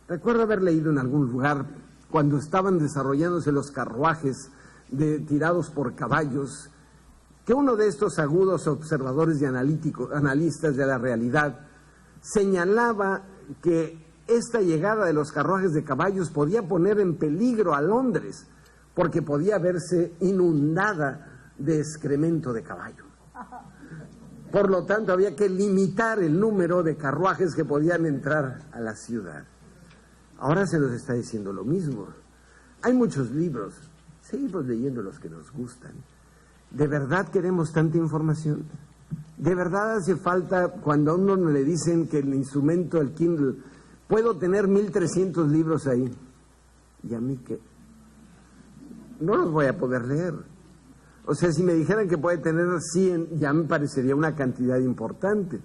Recuerdo haber leído en algún lugar, cuando estaban desarrollándose los carruajes tirados por caballos, que uno de estos agudos observadores y analistas de la realidad señalaba que esta llegada de los carruajes de caballos podía poner en peligro a Londres, porque podía verse inundada de excremento de caballo. Por lo tanto, había que limitar el número de carruajes que podían entrar a la ciudad. Ahora se nos está diciendo lo mismo. Hay muchos libros, seguimos leyendo los que nos gustan. ¿De verdad queremos tanta información? ¿De verdad hace falta, cuando a uno le dicen que el instrumento, el Kindle, puedo tener 1300 libros ahí? ¿Y a mí qué? No los voy a poder leer. O sea, si me dijeran que puede tener 100, ya me parecería una cantidad importante.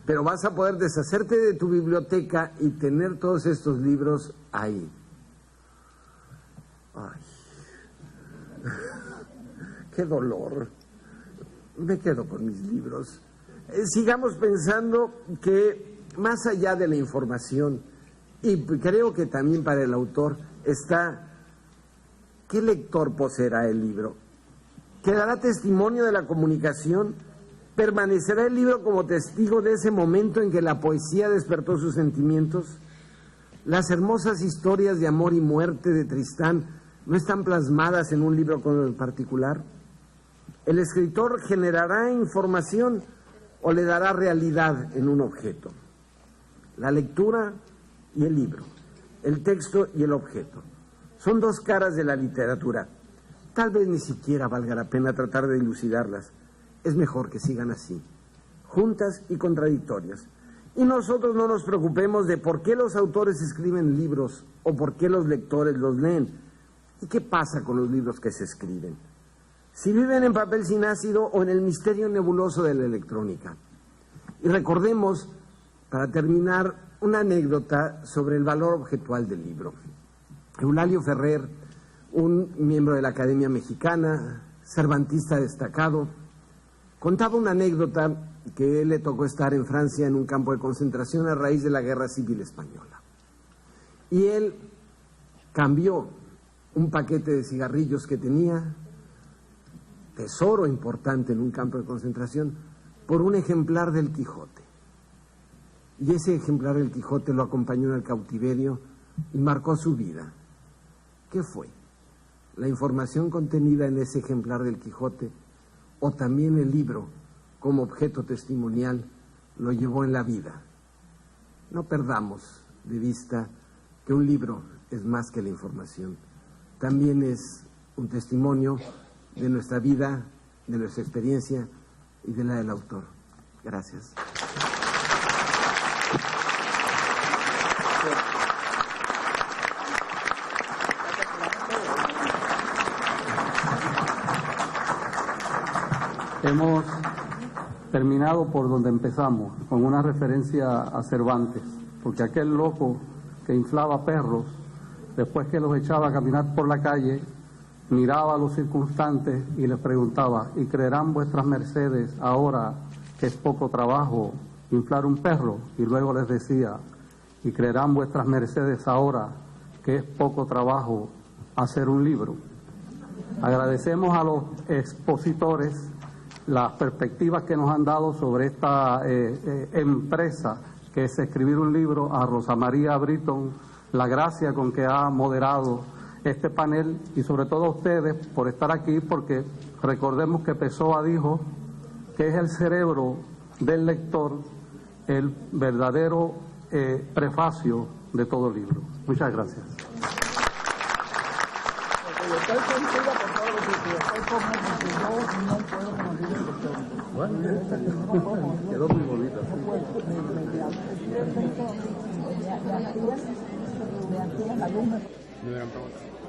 Pero vas a poder deshacerte de tu biblioteca y tener todos estos libros ahí. Ay, qué dolor. Me quedo con mis libros. Sigamos pensando que más allá de la información, y creo que también para el autor está, ¿qué lector poseerá el libro? ¿Quedará testimonio de la comunicación? ¿Permanecerá el libro como testigo de ese momento en que la poesía despertó sus sentimientos? Las hermosas historias de amor y muerte de Tristán no están plasmadas en un libro particular. ¿El escritor generará información o le dará realidad en un objeto? La lectura y el libro, el texto y el objeto, son dos caras de la literatura. Tal vez ni siquiera valga la pena tratar de dilucidarlas. Es mejor que sigan así, juntas y contradictorias. Y nosotros no nos preocupemos de por qué los autores escriben libros o por qué los lectores los leen. ¿Y qué pasa con los libros que se escriben? Si viven en papel sin ácido o en el misterio nebuloso de la electrónica. Y recordemos, para terminar, una anécdota sobre el valor objetual del libro. Eulalio Ferrer, un miembro de la Academia Mexicana, cervantista destacado, contaba una anécdota que le tocó estar en Francia en un campo de concentración a raíz de la Guerra Civil Española. Y él cambió un paquete de cigarrillos que tenía, tesoro importante en un campo de concentración, por un ejemplar del Quijote. Y ese ejemplar del Quijote lo acompañó en el cautiverio y marcó su vida. ¿Qué fue? ¿La información contenida en ese ejemplar del Quijote o también el libro como objeto testimonial lo llevó en la vida? No perdamos de vista que un libro es más que la información, también es un testimonio de nuestra vida, de nuestra experiencia y de la del autor. Gracias. Hemos terminado por donde empezamos, con una referencia a Cervantes, porque aquel loco que inflaba perros, después que los echaba a caminar por la calle, miraba a los circunstantes y les preguntaba: ¿y creerán vuestras mercedes ahora que es poco trabajo inflar un perro? Y luego les decía: ¿y creerán vuestras mercedes ahora que es poco trabajo hacer un libro? Agradecemos a los expositores las perspectivas que nos han dado sobre esta empresa que es escribir un libro, a Rosa María Britton, la gracia con que ha moderado este panel, y sobre todo a ustedes por estar aquí, porque recordemos que Pessoa dijo que es el cerebro del lector el verdadero prefacio de todo libro. Muchas gracias. Bueno, quedó muy bonita. Me hubieran preguntado.